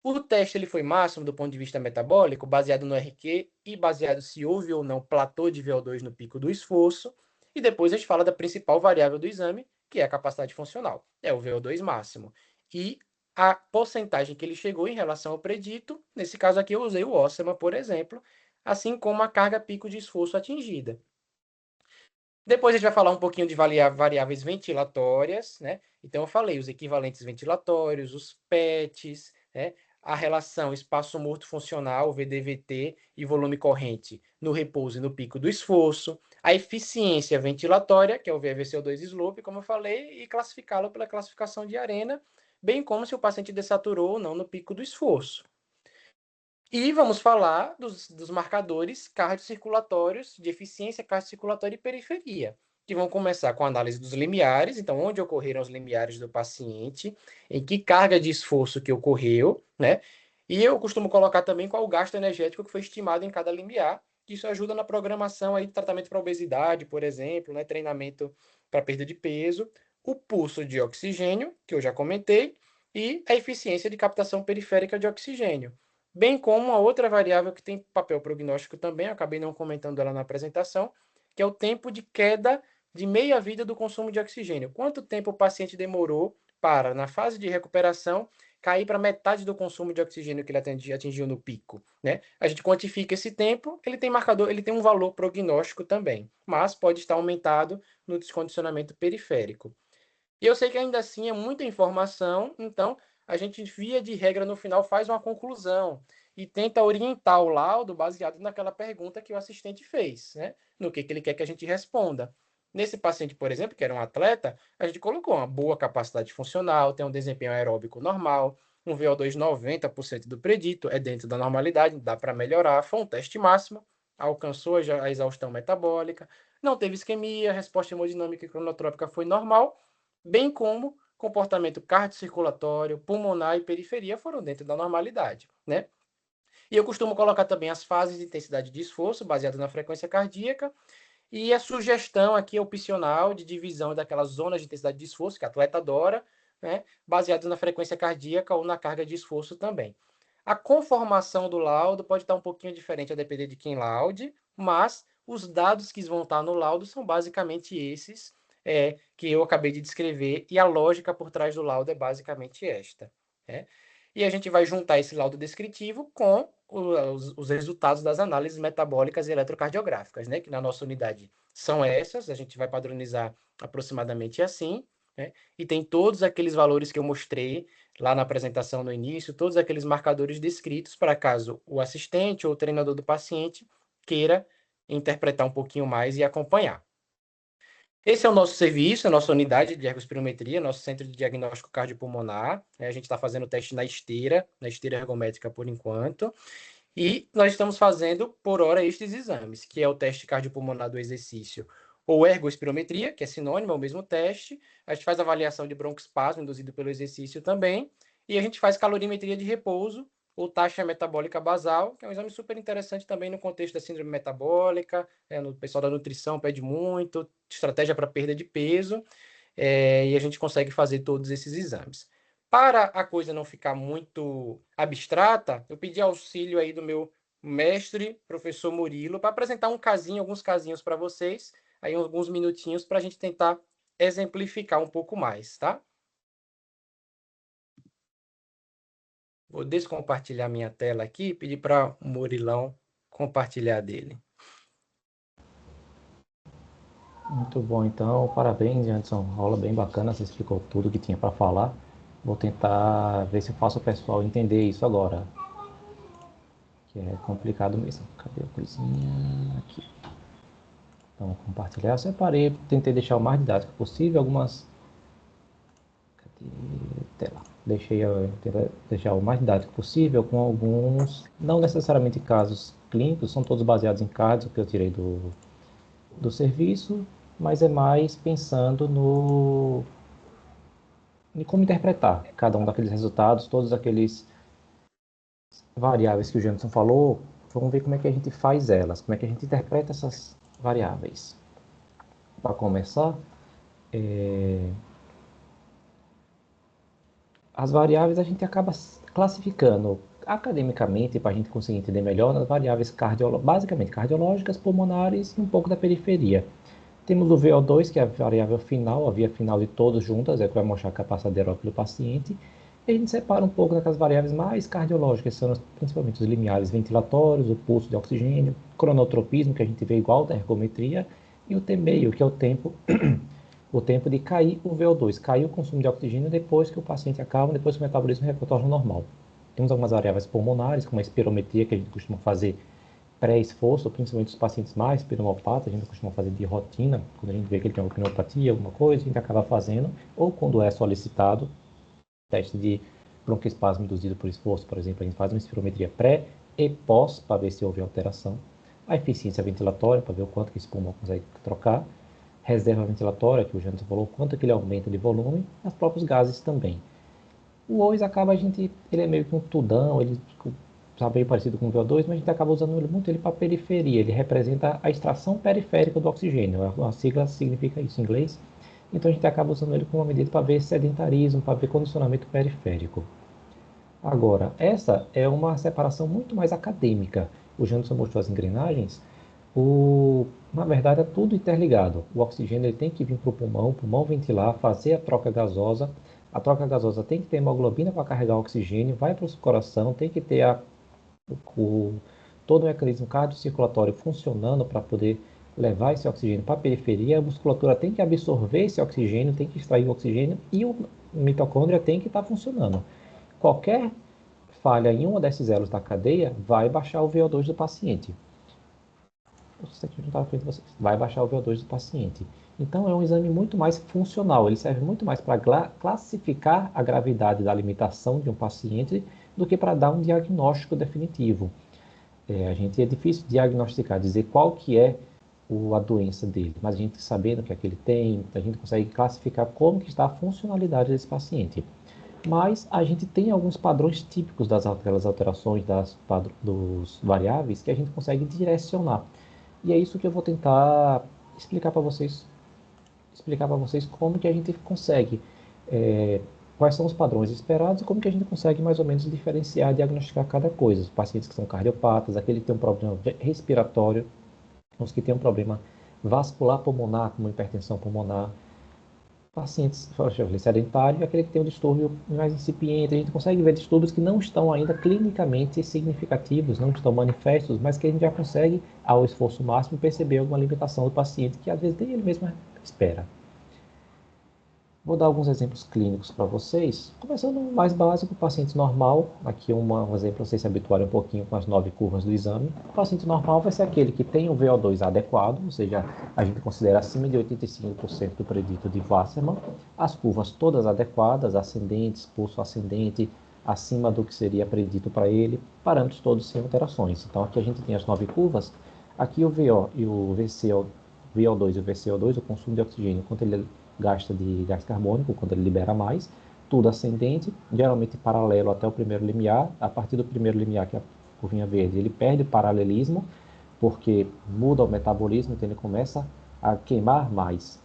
O teste ele foi máximo do ponto de vista metabólico, baseado no RQ e baseado se houve ou não platô de VO2 no pico do esforço. E depois a gente fala da principal variável do exame, que é a capacidade funcional, é o VO2 máximo. E a porcentagem que ele chegou em relação ao predito, nesse caso aqui eu usei o OSSEMA, por exemplo, assim como a carga pico de esforço atingida. Depois a gente vai falar um pouquinho de variáveis ventilatórias, né? Então eu falei os equivalentes ventilatórios, os PETs, né? A relação espaço morto funcional, VDVT, e volume corrente no repouso e no pico do esforço, a eficiência ventilatória, que é o VVCO2 slope, como eu falei, e classificá-lo pela classificação de Arena, bem como se o paciente desaturou ou não no pico do esforço. E vamos falar dos marcadores cardiocirculatórios, de eficiência cardiocirculatória e periferia, que vão começar com a análise dos limiares, então onde ocorreram os limiares do paciente, em que carga de esforço que ocorreu, né? E eu costumo colocar também qual o gasto energético que foi estimado em cada limiar, que isso ajuda na programação aí de tratamento para obesidade, por exemplo, né? Treinamento para perda de peso, o pulso de oxigênio, que eu já comentei, e a eficiência de captação periférica de oxigênio. Bem como uma outra variável que tem papel prognóstico também, eu acabei não comentando ela na apresentação, que é o tempo de queda de meia-vida do consumo de oxigênio. Quanto tempo o paciente demorou para, na fase de recuperação, cair para metade do consumo de oxigênio que ele atingiu no pico, né? A gente quantifica esse tempo, ele tem marcador, ele tem um valor prognóstico também, mas pode estar aumentado no descondicionamento periférico. E eu sei que ainda assim é muita informação, então a gente, via de regra, no final faz uma conclusão e tenta orientar o laudo baseado naquela pergunta que o assistente fez, né? No que ele quer que a gente responda. Nesse paciente, por exemplo, que era um atleta, a gente colocou uma boa capacidade funcional, tem um desempenho aeróbico normal, um VO2 90% do predito, é dentro da normalidade, dá para melhorar, foi um teste máximo, alcançou a exaustão metabólica, não teve isquemia, resposta hemodinâmica e cronotrópica foi normal, bem como comportamento cardiocirculatório, pulmonar e periferia foram dentro da normalidade, né? E eu costumo colocar também as fases de intensidade de esforço, baseadas na frequência cardíaca, e a sugestão aqui opcional de divisão daquelas zonas de intensidade de esforço, que o atleta adora, né, baseadas na frequência cardíaca ou na carga de esforço também. A conformação do laudo pode estar um pouquinho diferente a depender de quem laude, mas os dados que vão estar no laudo são basicamente esses que eu acabei de descrever, e a lógica por trás do laudo é basicamente esta. Né? E a gente vai juntar esse laudo descritivo com os resultados das análises metabólicas e eletrocardiográficas, né? Que na nossa unidade são essas, a gente vai padronizar aproximadamente assim, né? E tem todos aqueles valores que eu mostrei lá na apresentação no início, todos aqueles marcadores descritos para caso o assistente ou o treinador do paciente queira interpretar um pouquinho mais e acompanhar. Esse é o nosso serviço, a nossa unidade de ergospirometria, nosso centro de diagnóstico cardiopulmonar. A gente está fazendo o teste na esteira ergométrica por enquanto. E nós estamos fazendo, por hora, estes exames, que é o teste cardiopulmonar do exercício, ou ergospirometria, que é sinônimo, é o mesmo teste. A gente faz avaliação de broncoespasmo induzido pelo exercício também. E a gente faz calorimetria de repouso, ou taxa metabólica basal, que é um exame super interessante também no contexto da síndrome metabólica, no pessoal da nutrição pede muito, estratégia para perda de peso, e a gente consegue fazer todos esses exames. Para a coisa não ficar muito abstrata, eu pedi auxílio aí do meu mestre, professor Murilo, para apresentar alguns casinhos para vocês, aí alguns minutinhos para a gente tentar exemplificar um pouco mais, tá? Vou descompartilhar minha tela aqui e pedir para o Murilão compartilhar dele. Muito bom, então, parabéns, Anderson. Aula bem bacana, você explicou tudo que tinha para falar. Vou tentar ver se eu faço o pessoal entender isso agora, que é complicado mesmo. Cadê a coisinha? Aqui. Então, compartilhar. Eu separei, tentei deixar o mais didático possível, algumas... Cadê? Tela. Deixei deixar o mais didático possível com alguns, não necessariamente casos clínicos, são todos baseados em casos que eu tirei do serviço, mas é mais pensando em como interpretar cada um daqueles resultados, todos aqueles variáveis que o Jameson falou, vamos ver como é que a gente faz elas, como é que a gente interpreta essas variáveis. Para começar, as variáveis a gente acaba classificando academicamente, para a gente conseguir entender melhor, nas variáveis basicamente cardiológicas, pulmonares e um pouco da periferia. Temos o VO2, que é a variável final, a via final de todos juntas, é que vai mostrar a capacidade aeróbica do paciente. E a gente separa um pouco daquelas variáveis mais cardiológicas, que são principalmente os limiares ventilatórios, o pulso de oxigênio, cronotropismo, que a gente vê igual da ergometria, e o T-meio, que é o tempo de cair o VO2, cair o consumo de oxigênio depois que o paciente acalma, depois que o metabolismo retorna ao normal. Temos algumas variáveis pulmonares, como a espirometria, que a gente costuma fazer pré-esforço, principalmente os pacientes mais pneumopatas, a gente costuma fazer de rotina, quando a gente vê que ele tem uma pneumopatia, alguma coisa, a gente acaba fazendo, ou quando é solicitado, teste de broncoespasmo induzido por esforço, por exemplo, a gente faz uma espirometria pré e pós, para ver se houve alteração, a eficiência ventilatória, para ver o quanto que esse pulmão consegue trocar, reserva ventilatória, que o Janderson falou, quanto que ele aumenta de volume, e os próprios gases também. O OIS acaba ele é meio que um tudão, ele está bem parecido com o VO2, mas a gente acaba usando muito ele para periferia, ele representa a extração periférica do oxigênio, a sigla significa isso em inglês, então a gente acaba usando ele como uma medida para ver sedentarismo, para ver condicionamento periférico. Agora, essa é uma separação muito mais acadêmica. O Janderson mostrou as engrenagens, na verdade é tudo interligado. O oxigênio ele tem que vir para o pulmão ventilar, fazer a troca gasosa tem que ter hemoglobina para carregar o oxigênio, vai para o coração, tem que ter todo o mecanismo cardiocirculatório funcionando para poder levar esse oxigênio para a periferia, a musculatura tem que absorver esse oxigênio, tem que extrair o oxigênio e o mitocôndria tem que estar funcionando. Qualquer falha em uma desses elos da cadeia vai baixar o VO2 do paciente. Isso aqui não está na frente de vocês. Vai baixar o VO2 do paciente. Então, é um exame muito mais funcional. Ele serve muito mais para classificar a gravidade da limitação de um paciente do que para dar um diagnóstico definitivo. É difícil diagnosticar, dizer qual que é a doença dele, mas a gente sabendo o que é que ele tem, a gente consegue classificar como que está a funcionalidade desse paciente. Mas a gente tem alguns padrões típicos daquelas alterações dos variáveis que a gente consegue direcionar. E é isso que eu vou tentar explicar para vocês como que a gente consegue, quais são os padrões esperados e como que a gente consegue mais ou menos diferenciar, diagnosticar cada coisa. Os pacientes que são cardiopatas, aquele que tem um problema respiratório, os que têm um problema vascular pulmonar, como hipertensão pulmonar, pacientes sedentários e aquele que tem um distúrbio mais incipiente. A gente consegue ver distúrbios que não estão ainda clinicamente significativos, não estão manifestos, mas que a gente já consegue, ao esforço máximo, perceber alguma limitação do paciente que às vezes nem ele mesmo espera. Vou dar alguns exemplos clínicos para vocês, começando no mais básico, paciente normal. Aqui um exemplo para vocês se habituarem um pouquinho com as 9 curvas do exame. O paciente normal vai ser aquele que tem o VO2 adequado, ou seja, a gente considera acima de 85% do predito de Wassermann, as curvas todas adequadas, ascendentes, pulso ascendente, acima do que seria predito para ele, parâmetros todos sem alterações. Então aqui a gente tem as 9 curvas, aqui o VO e o VO2 e o VCO2, o consumo de oxigênio, quanto ele gasta de gás carbônico, quando ele libera mais, tudo ascendente, geralmente paralelo até o primeiro limiar. A partir do primeiro limiar, que é a curvinha verde, ele perde o paralelismo, porque muda o metabolismo, então ele começa a queimar mais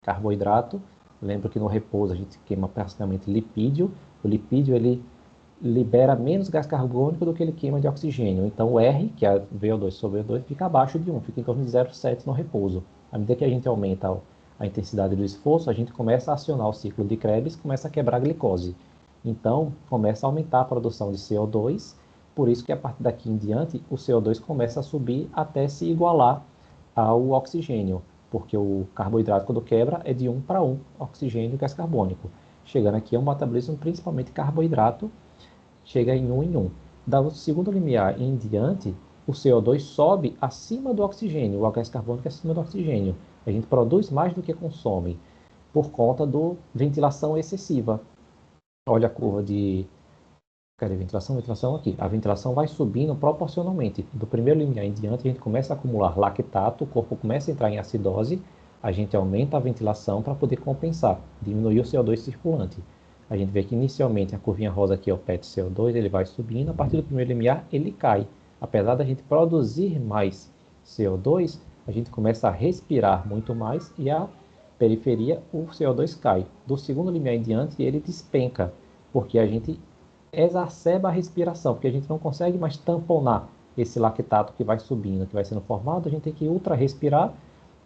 carboidrato. Lembra que no repouso a gente queima parcialmente lipídio. O lipídio ele libera menos gás carbônico do que ele queima de oxigênio. Então o R, que é VO2 sobre VO2, fica abaixo de 1, fica em torno de 0,7 no repouso. À medida que a gente aumenta a intensidade do esforço, a gente começa a acionar o ciclo de Krebs, começa a quebrar a glicose. Então, começa a aumentar a produção de CO2, por isso que a partir daqui em diante, o CO2 começa a subir até se igualar ao oxigênio, porque o carboidrato, quando quebra, é de 1 para 1, oxigênio e gás carbônico. Chegando aqui é um metabolismo principalmente carboidrato, chega em 1 em 1. Do segundo limiar em diante, o CO2 sobe acima do oxigênio, o gás carbônico é acima do oxigênio. A gente produz mais do que consome por conta da ventilação excessiva. Olha a curva de... Cadê ventilação? Ventilação aqui. A ventilação vai subindo proporcionalmente. Do primeiro limiar em diante, a gente começa a acumular lactato, o corpo começa a entrar em acidose, a gente aumenta a ventilação para poder compensar, diminuir o CO2 circulante. A gente vê que inicialmente a curvinha rosa aqui é o PET CO2, ele vai subindo, a partir do primeiro limiar ele cai. Apesar da gente produzir mais CO2, a gente começa a respirar muito mais e a periferia, o CO2 cai. Do segundo limiar em diante, ele despenca, porque a gente exacerba a respiração, porque a gente não consegue mais tamponar esse lactato que vai subindo, que vai sendo formado, a gente tem que ultra respirar,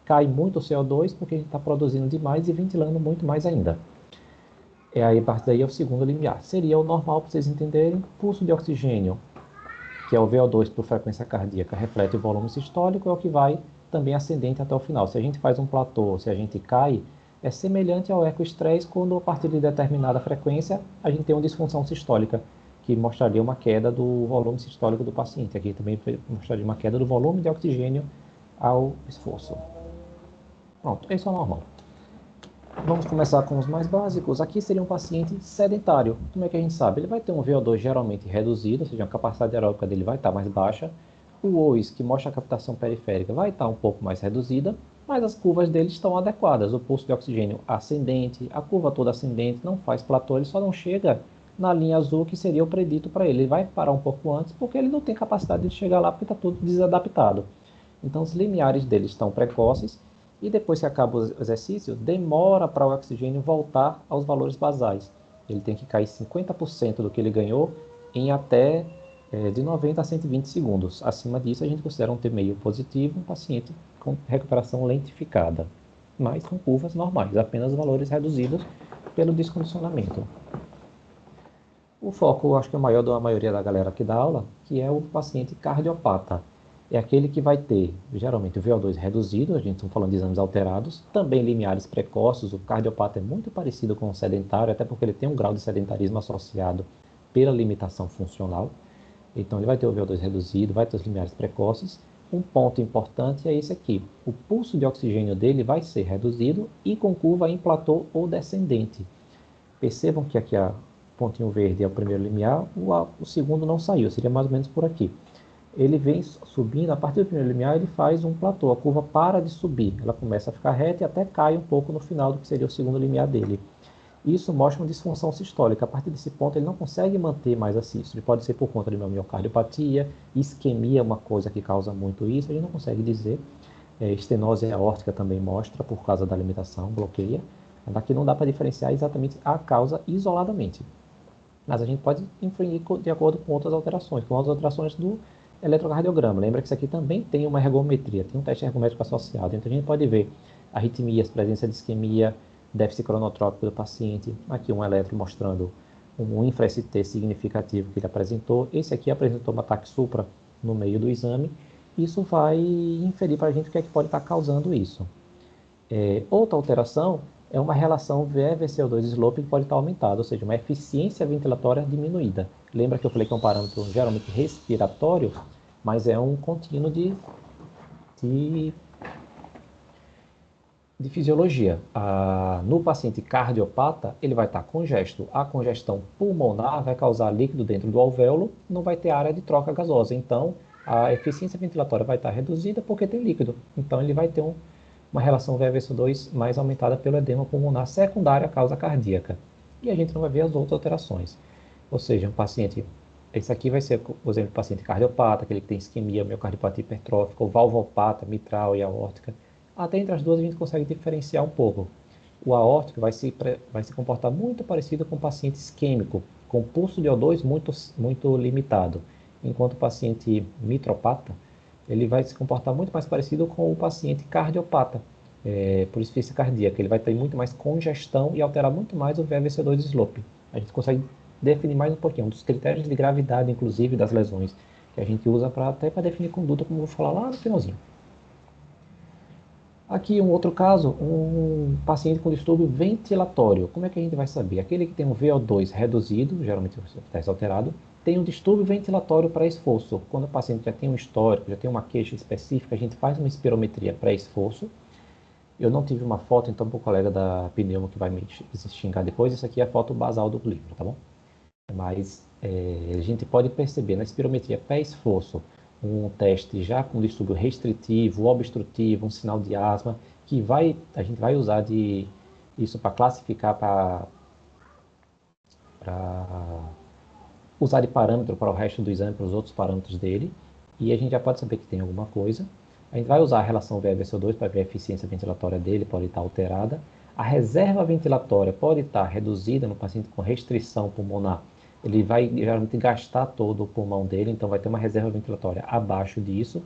cai muito o CO2, porque a gente está produzindo demais e ventilando muito mais ainda. Aí, a partir daí é o segundo limiar. Seria o normal, para vocês entenderem, pulso de oxigênio, que é o VO2 por frequência cardíaca, reflete o volume sistólico, é o que vai também ascendente até o final. Se a gente faz um platô, se a gente cai, é semelhante ao ecoestresse, quando a partir de determinada frequência a gente tem uma disfunção sistólica, que mostraria uma queda do volume sistólico do paciente. Aqui também mostraria uma queda do volume de oxigênio ao esforço. Pronto, esse é o normal. Vamos começar com os mais básicos. Aqui seria um paciente sedentário. Como é que a gente sabe? Ele vai ter um VO2 geralmente reduzido, ou seja, a capacidade aeróbica dele vai estar mais baixa. O OIS, que mostra a captação periférica, vai estar um pouco mais reduzida, mas as curvas dele estão adequadas. O pulso de oxigênio ascendente, a curva toda ascendente, não faz platô, ele só não chega na linha azul, que seria o predito para ele. Ele vai parar um pouco antes, porque ele não tem capacidade de chegar lá, porque está tudo desadaptado. Então, os limiares dele estão precoces, e depois que acaba o exercício, demora para o oxigênio voltar aos valores basais. Ele tem que cair 50% do que ele ganhou em até de 90 a 120 segundos. Acima disso, a gente considera um T meio positivo, um paciente com recuperação lentificada, mas com curvas normais, apenas valores reduzidos pelo descondicionamento. O foco, acho que é o maior da maioria da galera aqui da aula, que é o paciente cardiopata. É aquele que vai ter, geralmente, o VO2 reduzido, a gente está falando de exames alterados, também limiares precoces. O cardiopata é muito parecido com o sedentário, até porque ele tem um grau de sedentarismo associado pela limitação funcional. Então, ele vai ter o VO2 reduzido, vai ter os limiares precoces, Um ponto importante é esse aqui. O pulso de oxigênio dele vai ser reduzido e com curva em platô ou descendente. Percebam que aqui o pontinho verde é o primeiro limiar, o segundo não saiu, seria mais ou menos por aqui. Ele vem subindo, a partir do primeiro limiar ele faz um platô, a curva para de subir, ela começa a ficar reta e até cai um pouco no final do que seria o segundo limiar dele. Isso mostra uma disfunção sistólica. A partir desse ponto ele não consegue manter mais a sístole. Pode ser por conta de uma miocardiopatia, isquemia é uma coisa que causa muito isso, a gente não consegue dizer. Estenose aórtica também mostra, por causa da limitação, bloqueia. Daqui não dá para diferenciar exatamente a causa isoladamente. Mas a gente pode inferir de acordo com outras alterações, com as alterações do eletrocardiograma. Lembra que isso aqui também tem uma ergometria, tem um teste ergométrico associado. Então a gente pode ver arritmias, presença de isquemia, déficit cronotrópico do paciente. Aqui um eletro mostrando um infra-ST significativo que ele apresentou. Esse aqui apresentou um ataque supra no meio do exame. Isso vai inferir para a gente o que é que pode estar causando isso. Outra alteração é uma relação VE/VCO2 slope que pode estar aumentada, ou seja, uma eficiência ventilatória diminuída. Lembra que eu falei que é um parâmetro geralmente respiratório, mas é um contínuo de fisiologia. No paciente cardiopata, ele vai estar congesto. A congestão pulmonar vai causar líquido dentro do alvéolo, não vai ter área de troca gasosa. Então, a eficiência ventilatória vai estar reduzida porque tem líquido. Então, ele vai ter uma relação VE/VCO2 mais aumentada pelo edema pulmonar secundário à causa cardíaca. E a gente não vai ver as outras alterações. Ou seja, um paciente... Esse aqui vai ser, por exemplo, paciente cardiopata, aquele que tem isquemia, miocardiopatia hipertrófica, ou valvopata, mitral e aórtica. Até entre as duas a gente consegue diferenciar um pouco. O aórtico vai se comportar muito parecido com o paciente isquêmico, com pulso de O2 muito limitado. Enquanto o paciente mitropata, ele vai se comportar muito mais parecido com o paciente cardiopata, por insuficiência cardíaca. Ele vai ter muito mais congestão e alterar muito mais o VE/VCO2 slope. A gente consegue definir mais um pouquinho, um dos critérios de gravidade, inclusive, das lesões, que a gente usa até para definir conduta, como eu vou falar lá no finalzinho. Aqui um outro caso, um paciente com distúrbio ventilatório. Como é que a gente vai saber? Aquele que tem um VO2 reduzido, geralmente o teste alterado, tem um distúrbio ventilatório pré-esforço. Quando o paciente já tem um histórico, já tem uma queixa específica, a gente faz uma espirometria pré-esforço. Eu não tive uma foto, então para o colega da pneumo que vai me xingar depois, isso aqui é a foto basal do livro, tá bom? Mas a gente pode perceber na espirometria pré-esforço um teste já com distúrbio restritivo, obstrutivo, um sinal de asma, que a gente vai usar isso para classificar, para usar de parâmetro para o resto do exame, para os outros parâmetros dele, e a gente já pode saber que tem alguma coisa. A gente vai usar a relação VE/VCO2 para ver a eficiência ventilatória dele, pode estar alterada. A reserva ventilatória pode estar reduzida no paciente com restrição pulmonar. Ele vai geralmente gastar todo o pulmão dele, então vai ter uma reserva ventilatória abaixo disso,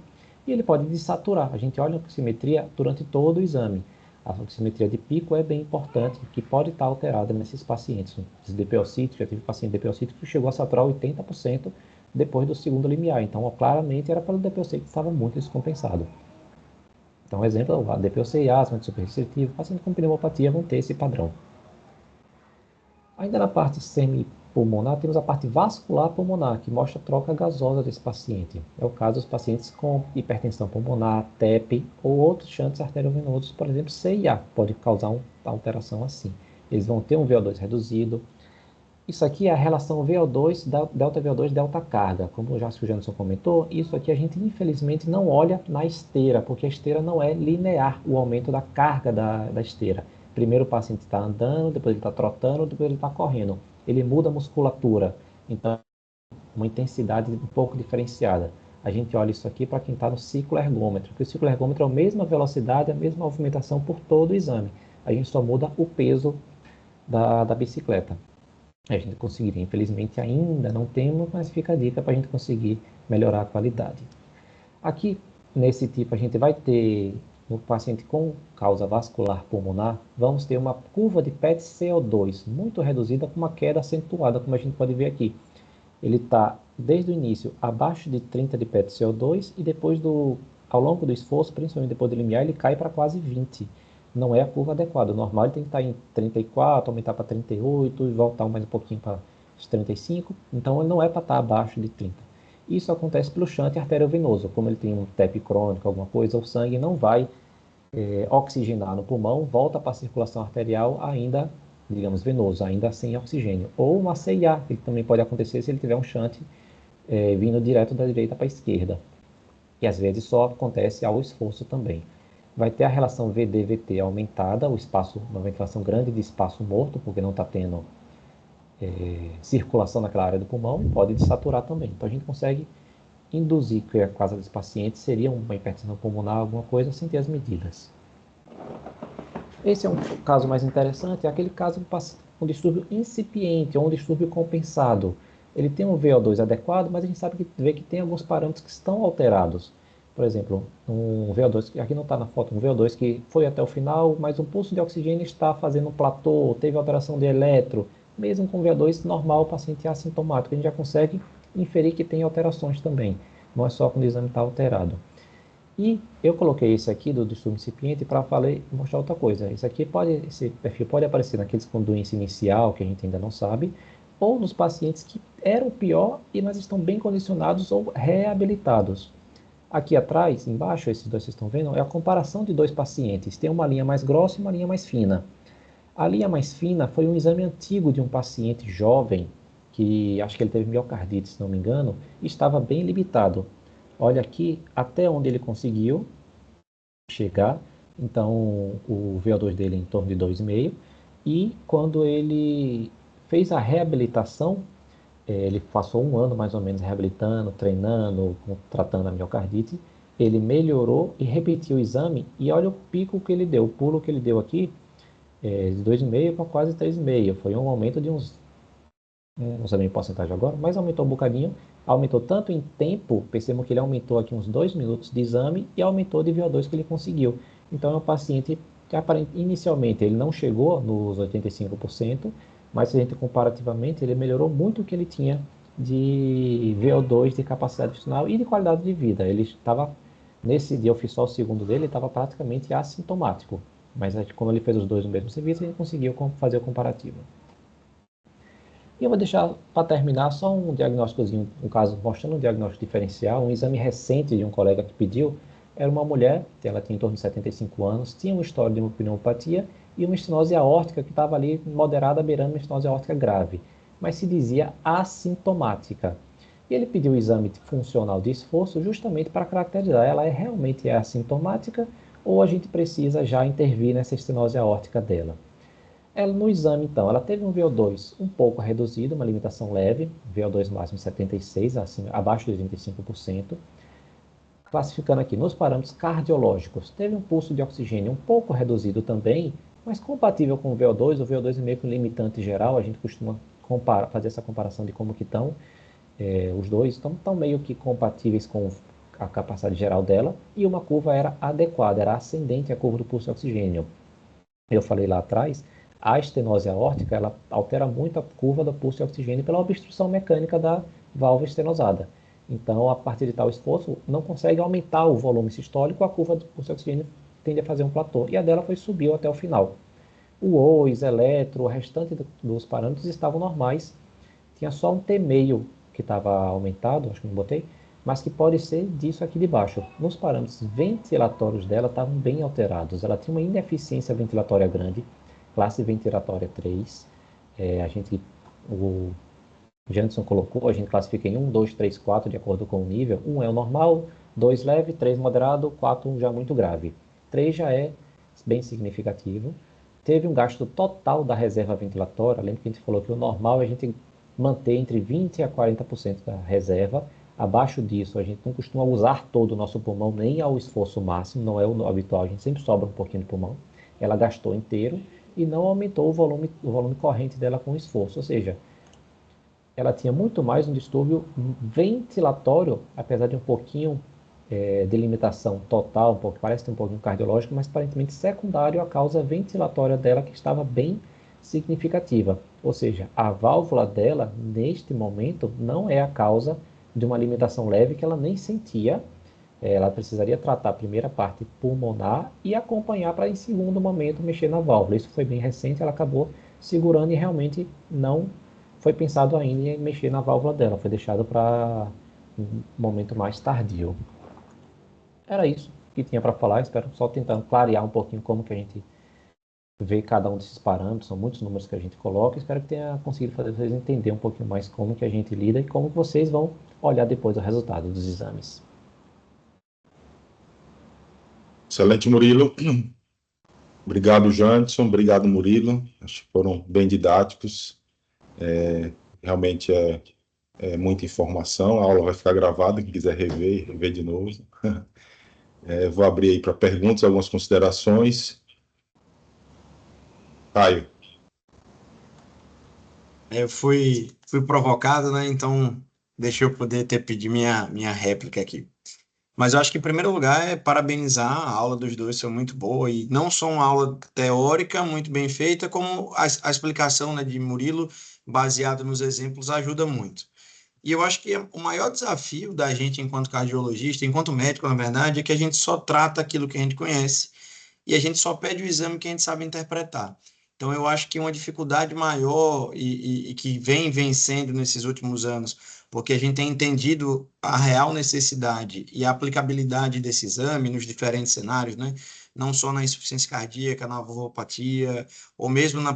e ele pode desaturar. A gente olha a oximetria durante todo o exame. A oximetria de pico é bem importante, que pode estar alterada nesses pacientes. Os DPO-cíticos, já tive paciente DPO-cítico que chegou a saturar 80% depois do segundo limiar. Então, claramente, era pelo DPO-C que estava muito descompensado. Então, exemplo, a DPO-C e asma de superrestritivo, paciente com pneumopatia vão ter esse padrão. Ainda na parte semipulmonar, temos a parte vascular pulmonar, que mostra a troca gasosa desse paciente. É o caso dos pacientes com hipertensão pulmonar, TEP ou outros shunts arteriovenosos, por exemplo, CIA, pode causar uma alteração assim. Eles vão ter um VO2 reduzido. Isso aqui é a relação VO2, delta VO2, delta carga. Como já o Janson comentou, isso aqui a gente infelizmente não olha na esteira, porque a esteira não é linear, o aumento da carga da esteira. Primeiro o paciente está andando, depois ele está trotando, depois ele está correndo. Ele muda a musculatura, então uma intensidade um pouco diferenciada. A gente olha isso aqui para quem está no ciclo ergômetro, porque o ciclo ergômetro é a mesma velocidade, a mesma movimentação por todo o exame. A gente só muda o peso da bicicleta. A gente conseguiria, infelizmente ainda não temos, mas fica a dica para a gente conseguir melhorar a qualidade. Aqui, nesse tipo, a gente vai ter, no paciente com causa vascular pulmonar, vamos ter uma curva de PET-CO2 muito reduzida com uma queda acentuada, como a gente pode ver aqui. Ele está, desde o início, abaixo de 30 de PET-CO2 e depois, ao longo do esforço, principalmente depois do limiar, ele cai para quase 20. Não é a curva adequada. O normal ele tem que estar em 34, aumentar para 38 e voltar mais um pouquinho para os 35. Então ele não é para estar abaixo de 30. Isso acontece pelo shunt arteriovenoso, como ele tem um TEP crônico, alguma coisa, o sangue não vai oxigenar no pulmão, volta para a circulação arterial ainda, digamos, venoso, ainda sem oxigênio. Ou uma CIA, que também pode acontecer se ele tiver um shunt vindo direto da direita para a esquerda. E às vezes só acontece ao esforço também. Vai ter a relação VD-VT aumentada, o espaço, uma ventilação grande de espaço morto, porque não está tendo circulação naquela área do pulmão, e pode desaturar também. Então a gente consegue induzir que a causa desse paciente seria uma hipertensão pulmonar, alguma coisa, sem ter as medidas. Esse é um caso mais interessante, é aquele caso com distúrbio incipiente ou um distúrbio compensado. Ele tem um VO2 adequado, mas a gente sabe que tem alguns parâmetros que estão alterados. Por exemplo, um VO2, que aqui não está na foto, um VO2 que foi até o final, mas o pulso de oxigênio está fazendo um platô, teve alteração de eletro. Mesmo com VO2 normal, o paciente é assintomático. A gente já consegue inferir que tem alterações também. Não é só quando o exame está alterado. E eu coloquei esse aqui do distúrbio incipiente para mostrar outra coisa. Esse perfil pode aparecer naqueles com doença inicial, que a gente ainda não sabe, ou nos pacientes que eram pior e mas estão bem condicionados ou reabilitados. Aqui atrás, embaixo, esses dois que vocês estão vendo, é a comparação de dois pacientes. Tem uma linha mais grossa e uma linha mais fina. A linha mais fina foi um exame antigo de um paciente jovem, que acho que ele teve miocardite, se não me engano, e estava bem limitado. Olha aqui até onde ele conseguiu chegar. Então, o VO2 dele é em torno de 2,5. E quando ele fez a reabilitação, ele passou 1 ano mais ou menos reabilitando, treinando, tratando a miocardite. Ele melhorou e repetiu o exame. E olha o pico que ele deu, o pulo que ele deu aqui, de 2,5 para quase 3,5. Foi um aumento de uns, não sei nem porcentagem agora, mas aumentou um bocadinho. Aumentou tanto em tempo, percebam que ele aumentou aqui uns 2 minutos de exame e aumentou de VO2 que ele conseguiu. Então é um paciente que inicialmente ele não chegou nos 85%, mas se a gente comparativamente ele melhorou muito o que ele tinha de VO2, de capacidade funcional e de qualidade de vida. Ele estava, nesse dia eu fiz só o segundo dele, ele estava praticamente assintomático. Mas como ele fez os dois no mesmo serviço, a gente conseguiu fazer o comparativo. E eu vou deixar para terminar só um diagnósticozinho, um caso mostrando um diagnóstico diferencial, um exame recente de um colega que pediu. Era uma mulher, ela tinha em torno de 75 anos, tinha uma história de uma pneumopatia e uma estenose aórtica que estava ali moderada, beirando uma estenose aórtica grave, mas se dizia assintomática. E ele pediu o exame funcional de esforço justamente para caracterizar, ela realmente é assintomática ou a gente precisa já intervir nessa estenose aórtica dela. Ela, no exame, então, ela teve um VO2 um pouco reduzido, uma limitação leve, VO2 máximo 76, assim, abaixo de 85%. Classificando aqui nos parâmetros cardiológicos, teve um pulso de oxigênio um pouco reduzido também, mas compatível com o VO2 é meio que um limitante geral, a gente costuma fazer essa comparação de como que estão, os dois estão meio que compatíveis com a capacidade geral dela, e uma curva era adequada, era ascendente a curva do pulso de oxigênio. Eu falei lá atrás, a estenose aórtica, ela altera muito a curva do pulso de oxigênio pela obstrução mecânica da válvula estenosada. Então, a partir de tal esforço, não consegue aumentar o volume sistólico, a curva do pulso de oxigênio tende a fazer um platô. E a dela subiu até o final. O OIS, eletro, o restante dos parâmetros estavam normais. Tinha só um T meio que estava aumentado, acho que não botei, mas que pode ser disso aqui de baixo. Nos parâmetros ventilatórios dela estavam bem alterados. Ela tinha uma ineficiência ventilatória grande, classe ventilatória 3. O Janssen colocou, a gente classifica em 1, 2, 3, 4, de acordo com o nível. 1 é o normal, 2 leve, 3 moderado, 4 já muito grave. 3 já é bem significativo. Teve um gasto total da reserva ventilatória. Lembra que a gente falou que o normal é a gente manter entre 20% a 40% da reserva. Abaixo disso, a gente não costuma usar todo o nosso pulmão, nem ao esforço máximo, não é o habitual, a gente sempre sobra um pouquinho de pulmão. Ela gastou inteiro e não aumentou o volume corrente dela com o esforço, ou seja, ela tinha muito mais um distúrbio ventilatório, apesar de um pouquinho de limitação total, parece ter um pouquinho cardiológico, mas aparentemente secundário à causa ventilatória dela, que estava bem significativa. Ou seja, a válvula dela, neste momento, não é a causa de uma limitação leve que ela nem sentia. Ela precisaria tratar a primeira parte pulmonar e acompanhar para, em segundo momento, mexer na válvula. Isso foi bem recente, ela acabou segurando e realmente não foi pensado ainda em mexer na válvula dela, foi deixado para um momento mais tardio. Era isso que tinha para falar, espero só tentando clarear um pouquinho como que a gente vê cada um desses parâmetros, são muitos números que a gente coloca, espero que tenha conseguido fazer vocês entender um pouquinho mais como que a gente lida e como vocês vão olhar depois o resultado dos exames. Excelente, Murilo. Obrigado, Janderson. Obrigado, Murilo. Acho que foram bem didáticos. Realmente é muita informação. A aula vai ficar gravada. Quem quiser rever de novo. Vou abrir aí para perguntas, algumas considerações. Caio. Eu fui provocado, né? Então, deixa eu poder pedir minha réplica aqui. Mas eu acho que, em primeiro lugar, é parabenizar a aula dos dois, foi muito boa. E não só uma aula teórica muito bem feita, como a explicação, né, de Murilo, baseada nos exemplos, ajuda muito. E eu acho que o maior desafio da gente, enquanto cardiologista, enquanto médico, na verdade, é que a gente só trata aquilo que a gente conhece e a gente só pede o exame que a gente sabe interpretar. Então, eu acho que uma dificuldade maior e que vem vencendo nesses últimos anos, porque a gente tem entendido a real necessidade e a aplicabilidade desse exame nos diferentes cenários, né? Não só na insuficiência cardíaca, na valvopatia, ou mesmo na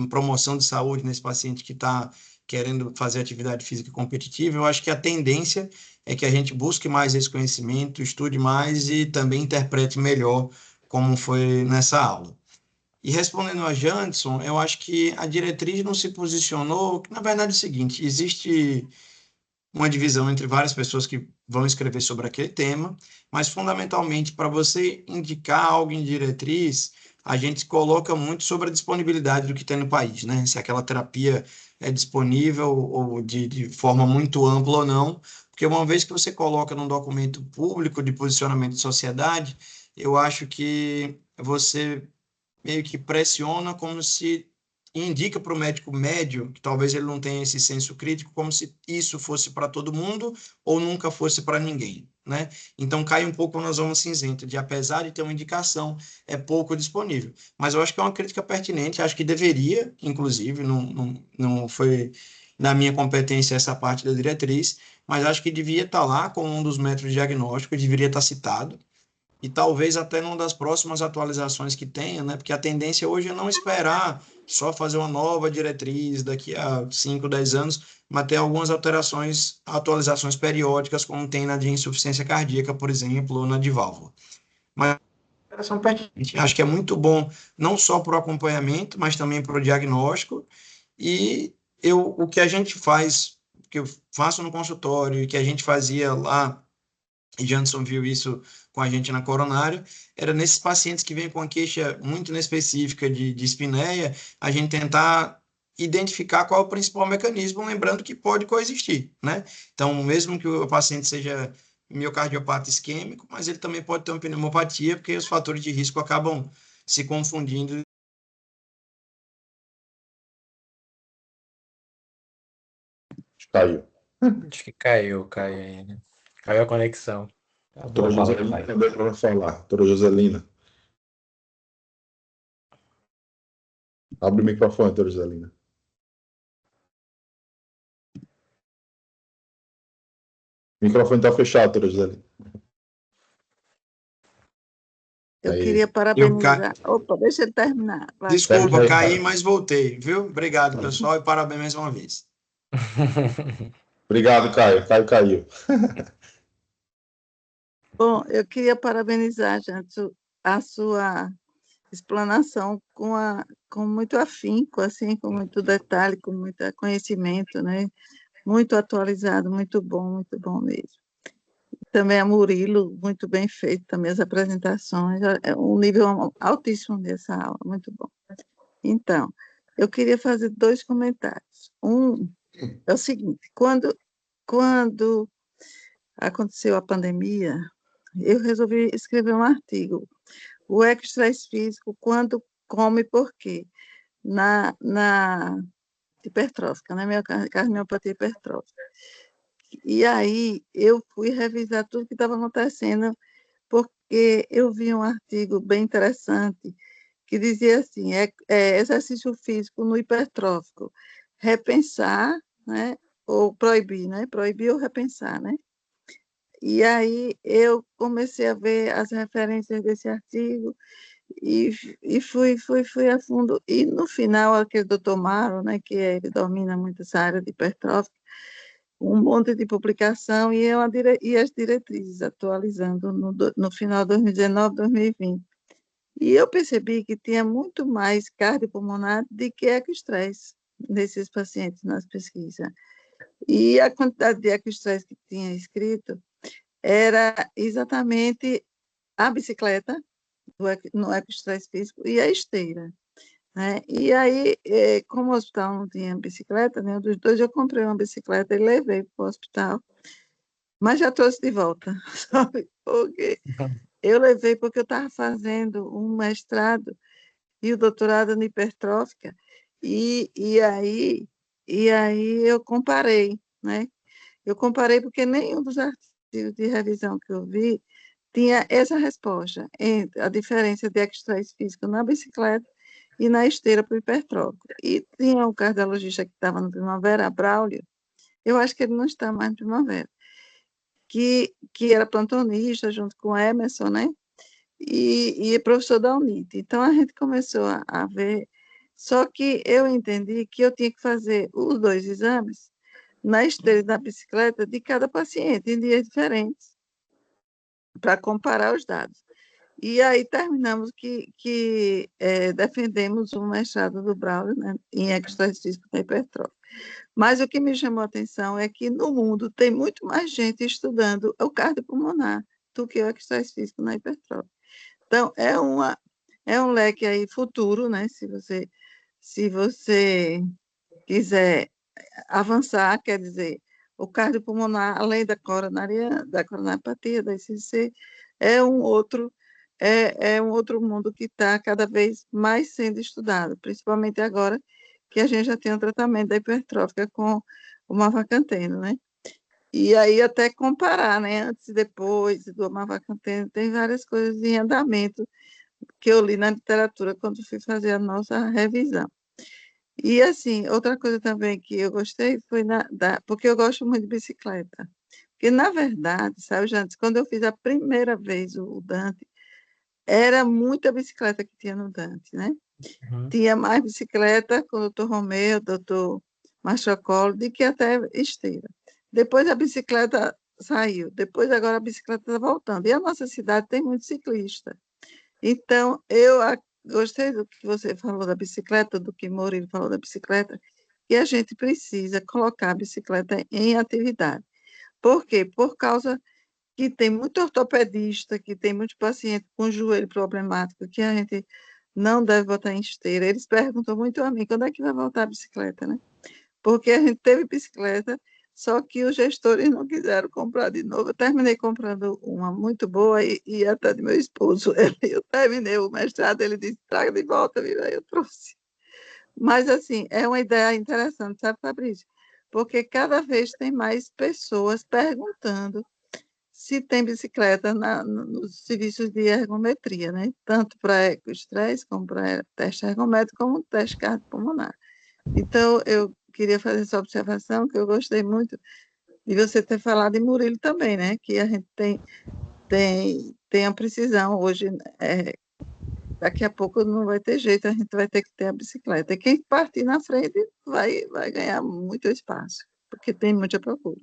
promoção de saúde nesse paciente que está querendo fazer atividade física competitiva. Eu acho que a tendência é que a gente busque mais esse conhecimento, estude mais e também interprete melhor, como foi nessa aula. E respondendo a Janderson, eu acho que a diretriz não se posicionou, que na verdade é o seguinte, existe uma divisão entre várias pessoas que vão escrever sobre aquele tema, mas fundamentalmente para você indicar algo em diretriz, a gente coloca muito sobre a disponibilidade do que tem no país, né? Se aquela terapia é disponível ou de forma muito ampla ou não, porque uma vez que você coloca num documento público de posicionamento de sociedade, eu acho que você meio que pressiona como se indica para o médico médio, que talvez ele não tenha esse senso crítico, como se isso fosse para todo mundo ou nunca fosse para ninguém, né? Então cai um pouco na zona cinzenta, de apesar de ter uma indicação, é pouco disponível. Mas eu acho que é uma crítica pertinente, acho que deveria, inclusive, não foi da minha competência essa parte da diretriz, mas acho que devia estar lá como um dos métodos diagnósticos, deveria estar citado, e talvez até numa das próximas atualizações que tenha, né? Porque a tendência hoje é não esperar só fazer uma nova diretriz daqui a 5, 10 anos, mas ter algumas alterações, atualizações periódicas, como tem na de insuficiência cardíaca, por exemplo, ou na de válvula. Mas são pertinentes. Acho que é muito bom, não só para o acompanhamento, mas também para o diagnóstico. E o que a gente faz, que eu faço no consultório, e que a gente fazia lá, e Janderson viu isso com a gente na coronária, era nesses pacientes que vêm com uma queixa muito específica de espineia, a gente tentar identificar qual é o principal mecanismo, lembrando que pode coexistir, né? Então, mesmo que o paciente seja miocardiopata isquêmico, mas ele também pode ter uma pneumopatia, porque os fatores de risco acabam se confundindo. Caiu. Acho que caiu aí, né? Caiu a conexão. Doutora Joselina também para falar. Doutora Joselina. Abre o microfone, doutora Joselina. O microfone está fechado, doutora Joselina. Eu Aí. queria parabenizar. Opa, deixa ele terminar. Vai. Desculpa, caí, mas voltei, viu? Obrigado, pessoal, e parabéns mais uma vez. Obrigado, Caio. Caio caiu. Bom, eu queria parabenizar, Janto, a sua explanação com muito afinco, assim, com muito detalhe, com muito conhecimento, né? Muito atualizado, muito bom mesmo. Também a Murilo, muito bem feito também as apresentações, é um nível altíssimo dessa aula, muito bom. Então, eu queria fazer 2 comentários. Um é o seguinte, quando aconteceu a pandemia, eu resolvi escrever um artigo, o estresse físico, quando, como e por quê, na hipertrófica, na minha cardiomiopatia hipertrófica. E aí eu fui revisar tudo que estava acontecendo, porque eu vi um artigo bem interessante que dizia assim, exercício físico no hipertrófico, repensar, né, ou proibir, né, proibir ou repensar, né? E aí eu comecei a ver as referências desse artigo e fui a fundo. E no final, aquele doutor Maro, né, que ele domina muito essa área de hipertrófica, um monte de publicação e as diretrizes atualizando no final de 2019, 2020. E eu percebi que tinha muito mais cardiopulmonar do que ecoestresse nesses pacientes nas pesquisas. E a quantidade de ecoestresse que tinha escrito era exatamente a bicicleta, no ecoestresse físico, e a esteira. Né? E aí, como o hospital não tinha bicicleta, nenhum dos dois, eu comprei uma bicicleta e levei para o hospital, mas já trouxe de volta, sabe? Porque eu levei porque eu estava fazendo um mestrado e o doutorado em hipertrófica, e, e aí, e aí eu comparei, né? Eu comparei porque nenhum dos artigos de revisão que eu vi tinha essa resposta entre a diferença de estresse físico na bicicleta e na esteira para o hipertrófico. E tinha um cardiologista que estava no Primavera, Braulio, eu acho que ele não está mais no Primavera, que era plantonista junto com Emerson, né? E professor da UNIT. Então, a gente começou a ver, só que eu entendi que eu tinha que fazer os dois exames na esteira e na bicicleta de cada paciente, em dias diferentes, para comparar os dados. E aí terminamos que defendemos o mestrado do Braulio, né, em ecoestresse físico da hipertrófica. Mas o que me chamou a atenção é que no mundo tem muito mais gente estudando o cardiopulmonar do que o ecoestresse físico na hipertrófica. Então, é um leque aí futuro, né? Se você quiser avançar, quer dizer, o cardiopulmonar, além da coronariopatia, da ICC, é um outro mundo que está cada vez mais sendo estudado, principalmente agora que a gente já tem um tratamento da hipertrófica com o mavacanteno, né? E aí até comparar, né? Antes e depois do mavacanteno, tem várias coisas em andamento que eu li na literatura quando fui fazer a nossa revisão. E, assim, outra coisa também que eu gostei foi porque eu gosto muito de bicicleta. Porque, na verdade, sabe, Jantes, quando eu fiz a primeira vez o Dante, era muita bicicleta que tinha no Dante, né? Uhum. Tinha mais bicicleta com o doutor Romeu, doutor Machocolo, do que até esteira. Depois a bicicleta saiu, depois agora a bicicleta está voltando. E a nossa cidade tem muito ciclista. Então, gostei do que você falou da bicicleta, do que Murilo falou da bicicleta, que a gente precisa colocar a bicicleta em atividade. Por quê? Por causa que tem muito ortopedista, que tem muito paciente com joelho problemático, que a gente não deve botar em esteira. Eles perguntam muito a mim, quando é que vai voltar a bicicleta, né? Porque a gente teve bicicleta, só que os gestores não quiseram comprar de novo. Eu terminei comprando uma muito boa e até de meu esposo. Eu terminei o mestrado, ele disse, traga de volta, viu? Aí eu trouxe. Mas, assim, é uma ideia interessante, sabe, Fabrício? Porque cada vez tem mais pessoas perguntando se tem bicicleta nos serviços de ergometria, né? Tanto para ecoestresse, como para teste ergométrico, como teste cardiopulmonar. Então, eu queria fazer essa observação, que eu gostei muito de você ter falado em Murilo também, né? Que a gente tem a precisão hoje, daqui a pouco não vai ter jeito, a gente vai ter que ter a bicicleta. E quem partir na frente vai ganhar muito espaço, porque tem muita procura.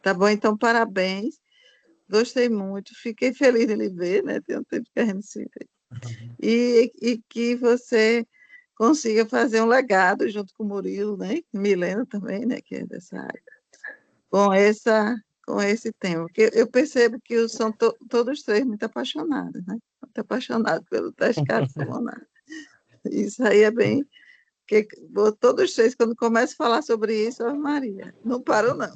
Tá bom? Então, parabéns. Gostei muito, fiquei feliz de lhe ver, né? Tem um tempo que a gente se vê. E que você consiga fazer um legado junto com o Murilo, né? Milena também, né? Que é dessa área. Com esse tema. Porque eu percebo que são todos três muito apaixonados, né? Muito apaixonados pelo teste cardiopulmonar. Isso aí é bem... Porque todos três, quando começam a falar sobre isso, Ave Maria, não param, não.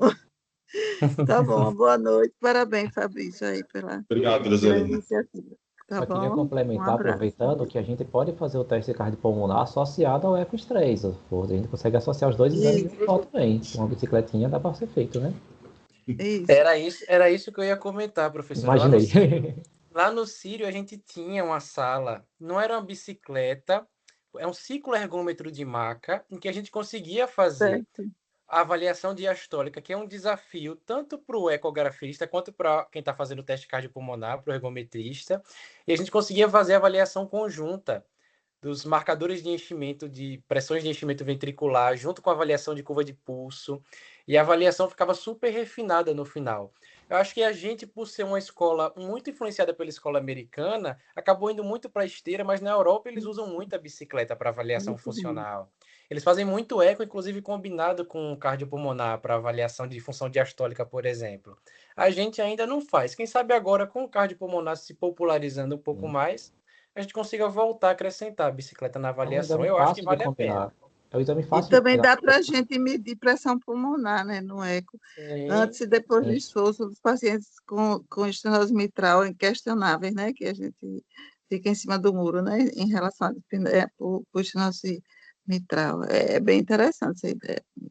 Tá bom, boa noite. Parabéns, Fabrício, aí Obrigado, pela Joselina. iniciativa. Tá Só queria bom? Um complementar, abraço. aproveitando, que a gente pode fazer o teste cardiopulmonar associado ao ecoestresse. A gente consegue associar os dois exames de um também. Uma bicicletinha dá para ser feito, né? Isso. Era isso que eu ia comentar, professor. Imaginei. Lá no Sírio, a gente tinha uma sala, não era uma bicicleta, é um cicloergômetro de maca, em que a gente conseguia fazer Certo. a avaliação diastólica, que é um desafio tanto para o ecografista quanto para quem está fazendo o teste cardiopulmonar, para o ergometrista, e a gente conseguia fazer a avaliação conjunta dos marcadores de enchimento, de pressões de enchimento ventricular, junto com a avaliação de curva de pulso, e a avaliação ficava super refinada no final. Eu acho que a gente, por ser uma escola muito influenciada pela escola americana, acabou indo muito para a esteira, mas na Europa eles usam muito a bicicleta para avaliação funcional. Eles fazem muito eco, inclusive combinado com cardiopulmonar para avaliação de função diastólica, por exemplo. A gente ainda não faz. Quem sabe agora, com o cardiopulmonar se popularizando um pouco mais, a gente consiga voltar a acreditar a bicicleta na É um avaliação. exame Eu acho que fácil de vale a pena. combinar. É um exame E fácil de também combinar. dá para a gente medir pressão pulmonar, né, no eco, Sim. antes e depois do Sim. esforço dos pacientes com estenose mitral inquestionáveis, né, que a gente fica em cima do muro, né, em relação à estenose mitral. É bem interessante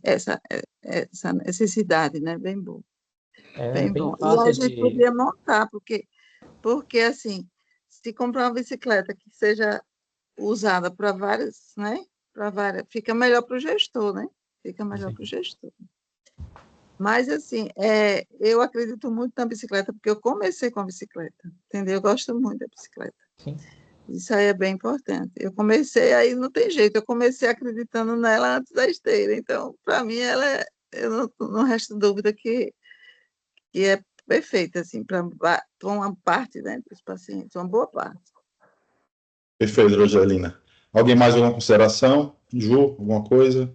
essa ideia, essa necessidade, né, bem bom, É bem bem bom. E a fácil gente de. podia montar, porque assim, se comprar uma bicicleta que seja usada para várias, né? Para várias, fica melhor para o gestor, né? Fica melhor para o gestor. Mas, assim, eu acredito muito na bicicleta, porque eu comecei com a bicicleta, entendeu? Eu gosto muito da bicicleta. Sim. Isso aí é bem importante. Eu comecei, aí não tem jeito, eu comecei acreditando nela antes da esteira. Então, para mim, eu não resta dúvida que é perfeita, assim, para uma parte, né, dos pacientes, uma boa parte. Perfeito, Rogelina. Alguém mais alguma consideração? Ju, alguma coisa?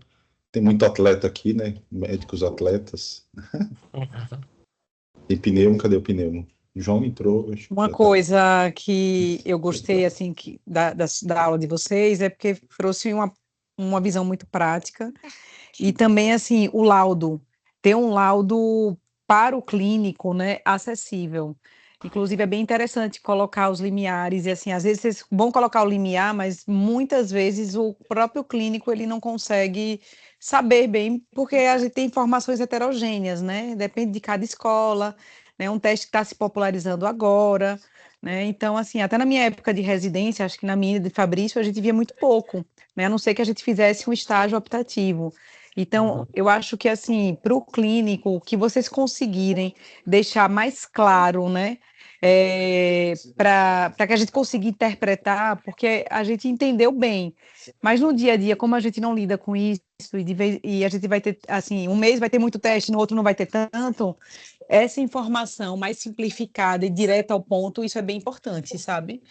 Tem muito atleta aqui, né? Médicos atletas. Tem pneumo, cadê o pneumo? O João entrou. Acho que Uma já tá. coisa que eu gostei assim da aula de vocês é porque trouxe uma visão muito prática e também assim o laudo, ter um laudo para o clínico, né, acessível. Inclusive é bem interessante colocar os limiares e assim, às vezes é bom colocar o limiar, mas muitas vezes o próprio clínico ele não consegue saber bem, porque a gente tem informações heterogêneas, né? Depende de cada escola, né? Um teste que está se popularizando agora, né? Então, assim, até na minha época de residência, acho que na minha de Fabrício, a gente via muito pouco, né? A não ser que a gente fizesse um estágio optativo. Então, eu acho que, assim, para o clínico, que vocês conseguirem deixar mais claro, né? Para que a gente consiga interpretar, porque a gente entendeu bem, mas no dia a dia, como a gente não lida com isso, e a gente vai ter, assim, um mês vai ter muito teste, no outro não vai ter tanto, essa informação mais simplificada e direta ao ponto, isso é bem importante, sabe?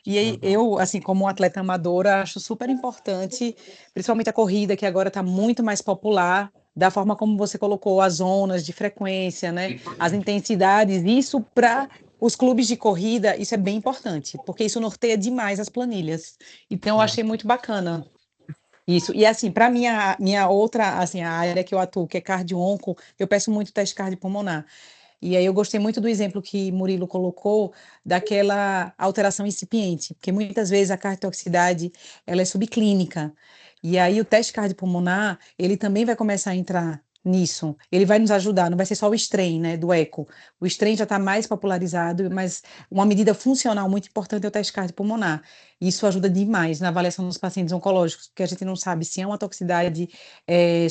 E aí, eu, assim, como atleta amadora, acho super importante, principalmente a corrida, que agora está muito mais popular, da forma como você colocou as zonas de frequência, né? As intensidades, isso para os clubes de corrida, isso é bem importante, porque isso norteia demais as planilhas. Então, eu achei muito bacana. Isso, e assim, para minha outra, assim, a área que eu atuo, que é cardio-onco, eu peço muito teste cardiopulmonar. E aí eu gostei muito do exemplo que Murilo colocou daquela alteração incipiente, porque muitas vezes a cardiotoxicidade, ela é subclínica. E aí o teste cardiopulmonar, ele também vai começar a entrar nisso. Ele vai nos ajudar, não vai ser só o strain, né, do eco. O strain já está mais popularizado, mas uma medida funcional muito importante é o teste cardiopulmonar. Isso ajuda demais na avaliação dos pacientes oncológicos, porque a gente não sabe se é uma toxicidade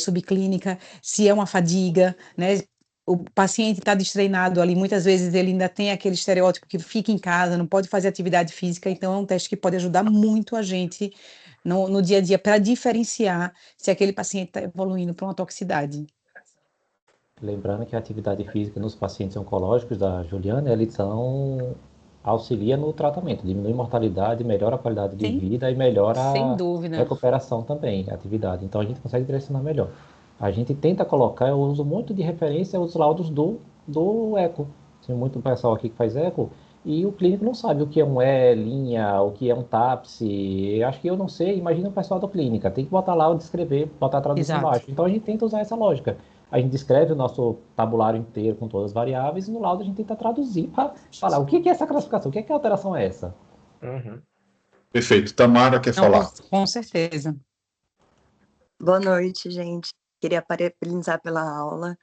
subclínica, se é uma fadiga, né? O paciente está destreinado ali, muitas vezes ele ainda tem aquele estereótipo que fica em casa, não pode fazer atividade física, então é um teste que pode ajudar muito a gente no dia a dia para diferenciar se aquele paciente está evoluindo para uma toxicidade. Lembrando que a atividade física nos pacientes oncológicos da Juliana, eles auxilia no tratamento, diminui mortalidade, melhora a qualidade de Sim, vida e melhora sem a dúvida. recuperação também, a atividade. Então a gente consegue direcionar melhor. A gente tenta colocar, eu uso muito de referência os laudos do eco. Tem muito pessoal aqui que faz eco e o clínico não sabe o que é um E, o que é um TAPSE. Acho que eu não sei, imagina o pessoal da clínica. Tem que botar lá, descrever, botar a tradução Exato. embaixo. Então a gente tenta usar essa lógica. A gente descreve o nosso tabulário inteiro com todas as variáveis e no laudo a gente tenta traduzir para falar o que é essa classificação, o que a alteração é essa. Perfeito. Tamara quer Não, falar. com certeza. Boa noite, gente. Queria parabenizar pela aula.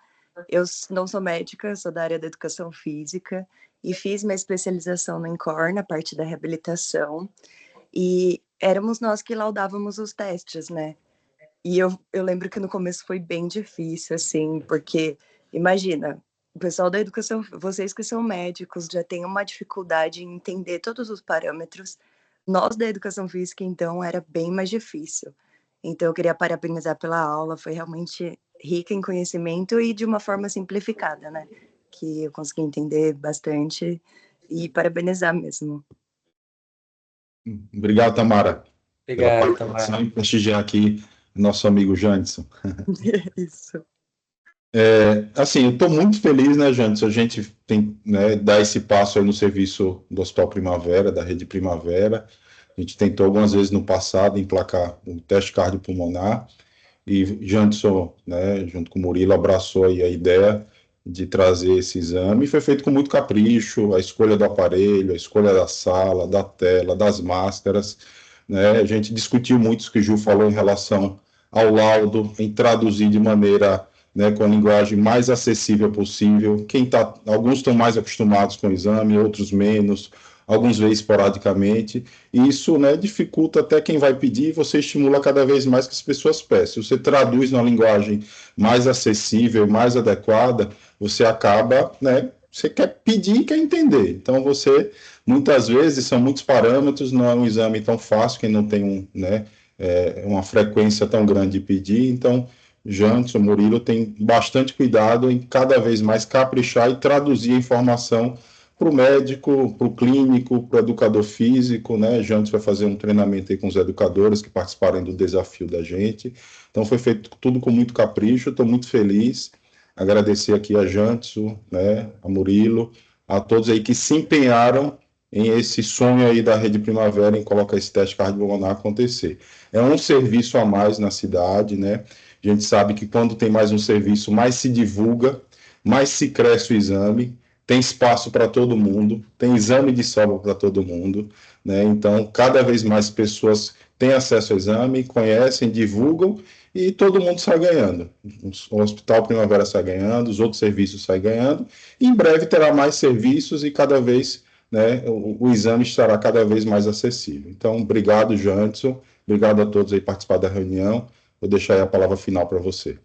Eu não sou médica, sou da área da educação física e fiz minha especialização no INCOR, na parte da reabilitação. E éramos nós que laudávamos os testes, né? E eu lembro que no começo foi bem difícil, assim, porque, imagina, o pessoal da educação, vocês que são médicos, já têm uma dificuldade em entender todos os parâmetros. Nós da educação física, então, era bem mais difícil. Então, eu queria parabenizar pela aula, foi realmente rica em conhecimento e de uma forma simplificada, né? Que eu consegui entender bastante e parabenizar mesmo. Obrigado, Tamara, pela Obrigado, participação Tamara. e prestigiar aqui nosso amigo Jandson. Isso. Assim, eu estou muito feliz, né, Jandson? A gente tem, né, dar esse passo aí no serviço do Hospital Primavera, da Rede Primavera. A gente tentou algumas vezes no passado emplacar o teste cardiopulmonar e Jandson, né, junto com o Murilo, abraçou aí a ideia de trazer esse exame. E foi feito com muito capricho, a escolha do aparelho, a escolha da sala, da tela, das máscaras, né? A gente discutiu muito isso que o Ju falou em relação ao laudo, em traduzir de maneira, né, com a linguagem mais acessível possível. Alguns estão mais acostumados com o exame, outros menos, alguns veem esporadicamente, e isso, né, dificulta até quem vai pedir, e você estimula cada vez mais que as pessoas peçam. Se você traduz numa linguagem mais acessível, mais adequada, você acaba, né, você quer pedir e quer entender. Então, muitas vezes, são muitos parâmetros, não é um exame tão fácil, quem não tem uma frequência tão grande de pedir. Então, Jandson, Murilo, tem bastante cuidado em cada vez mais caprichar e traduzir a informação para o médico, para o clínico, para o educador físico, né? Jandson vai fazer um treinamento aí com os educadores que participaram do desafio da gente. Então, foi feito tudo com muito capricho, estou muito feliz. Agradecer aqui a Jandson, né, a Murilo, a todos aí que se empenharam em esse sonho aí da Rede Primavera em colocar esse teste cardiopulmonar acontecer. É um serviço a mais na cidade, né? A gente sabe que quando tem mais um serviço, mais se divulga, mais se cresce o exame, tem espaço para todo mundo, tem exame de sobra para todo mundo, né? Então, cada vez mais pessoas têm acesso ao exame, conhecem, divulgam e todo mundo sai ganhando. O Hospital Primavera sai ganhando, os outros serviços saem ganhando, e em breve terá mais serviços e cada vez, né, o exame estará cada vez mais acessível. Então, obrigado, Jandson, obrigado a todos aí que participaram da reunião. Vou deixar aí a palavra final para você.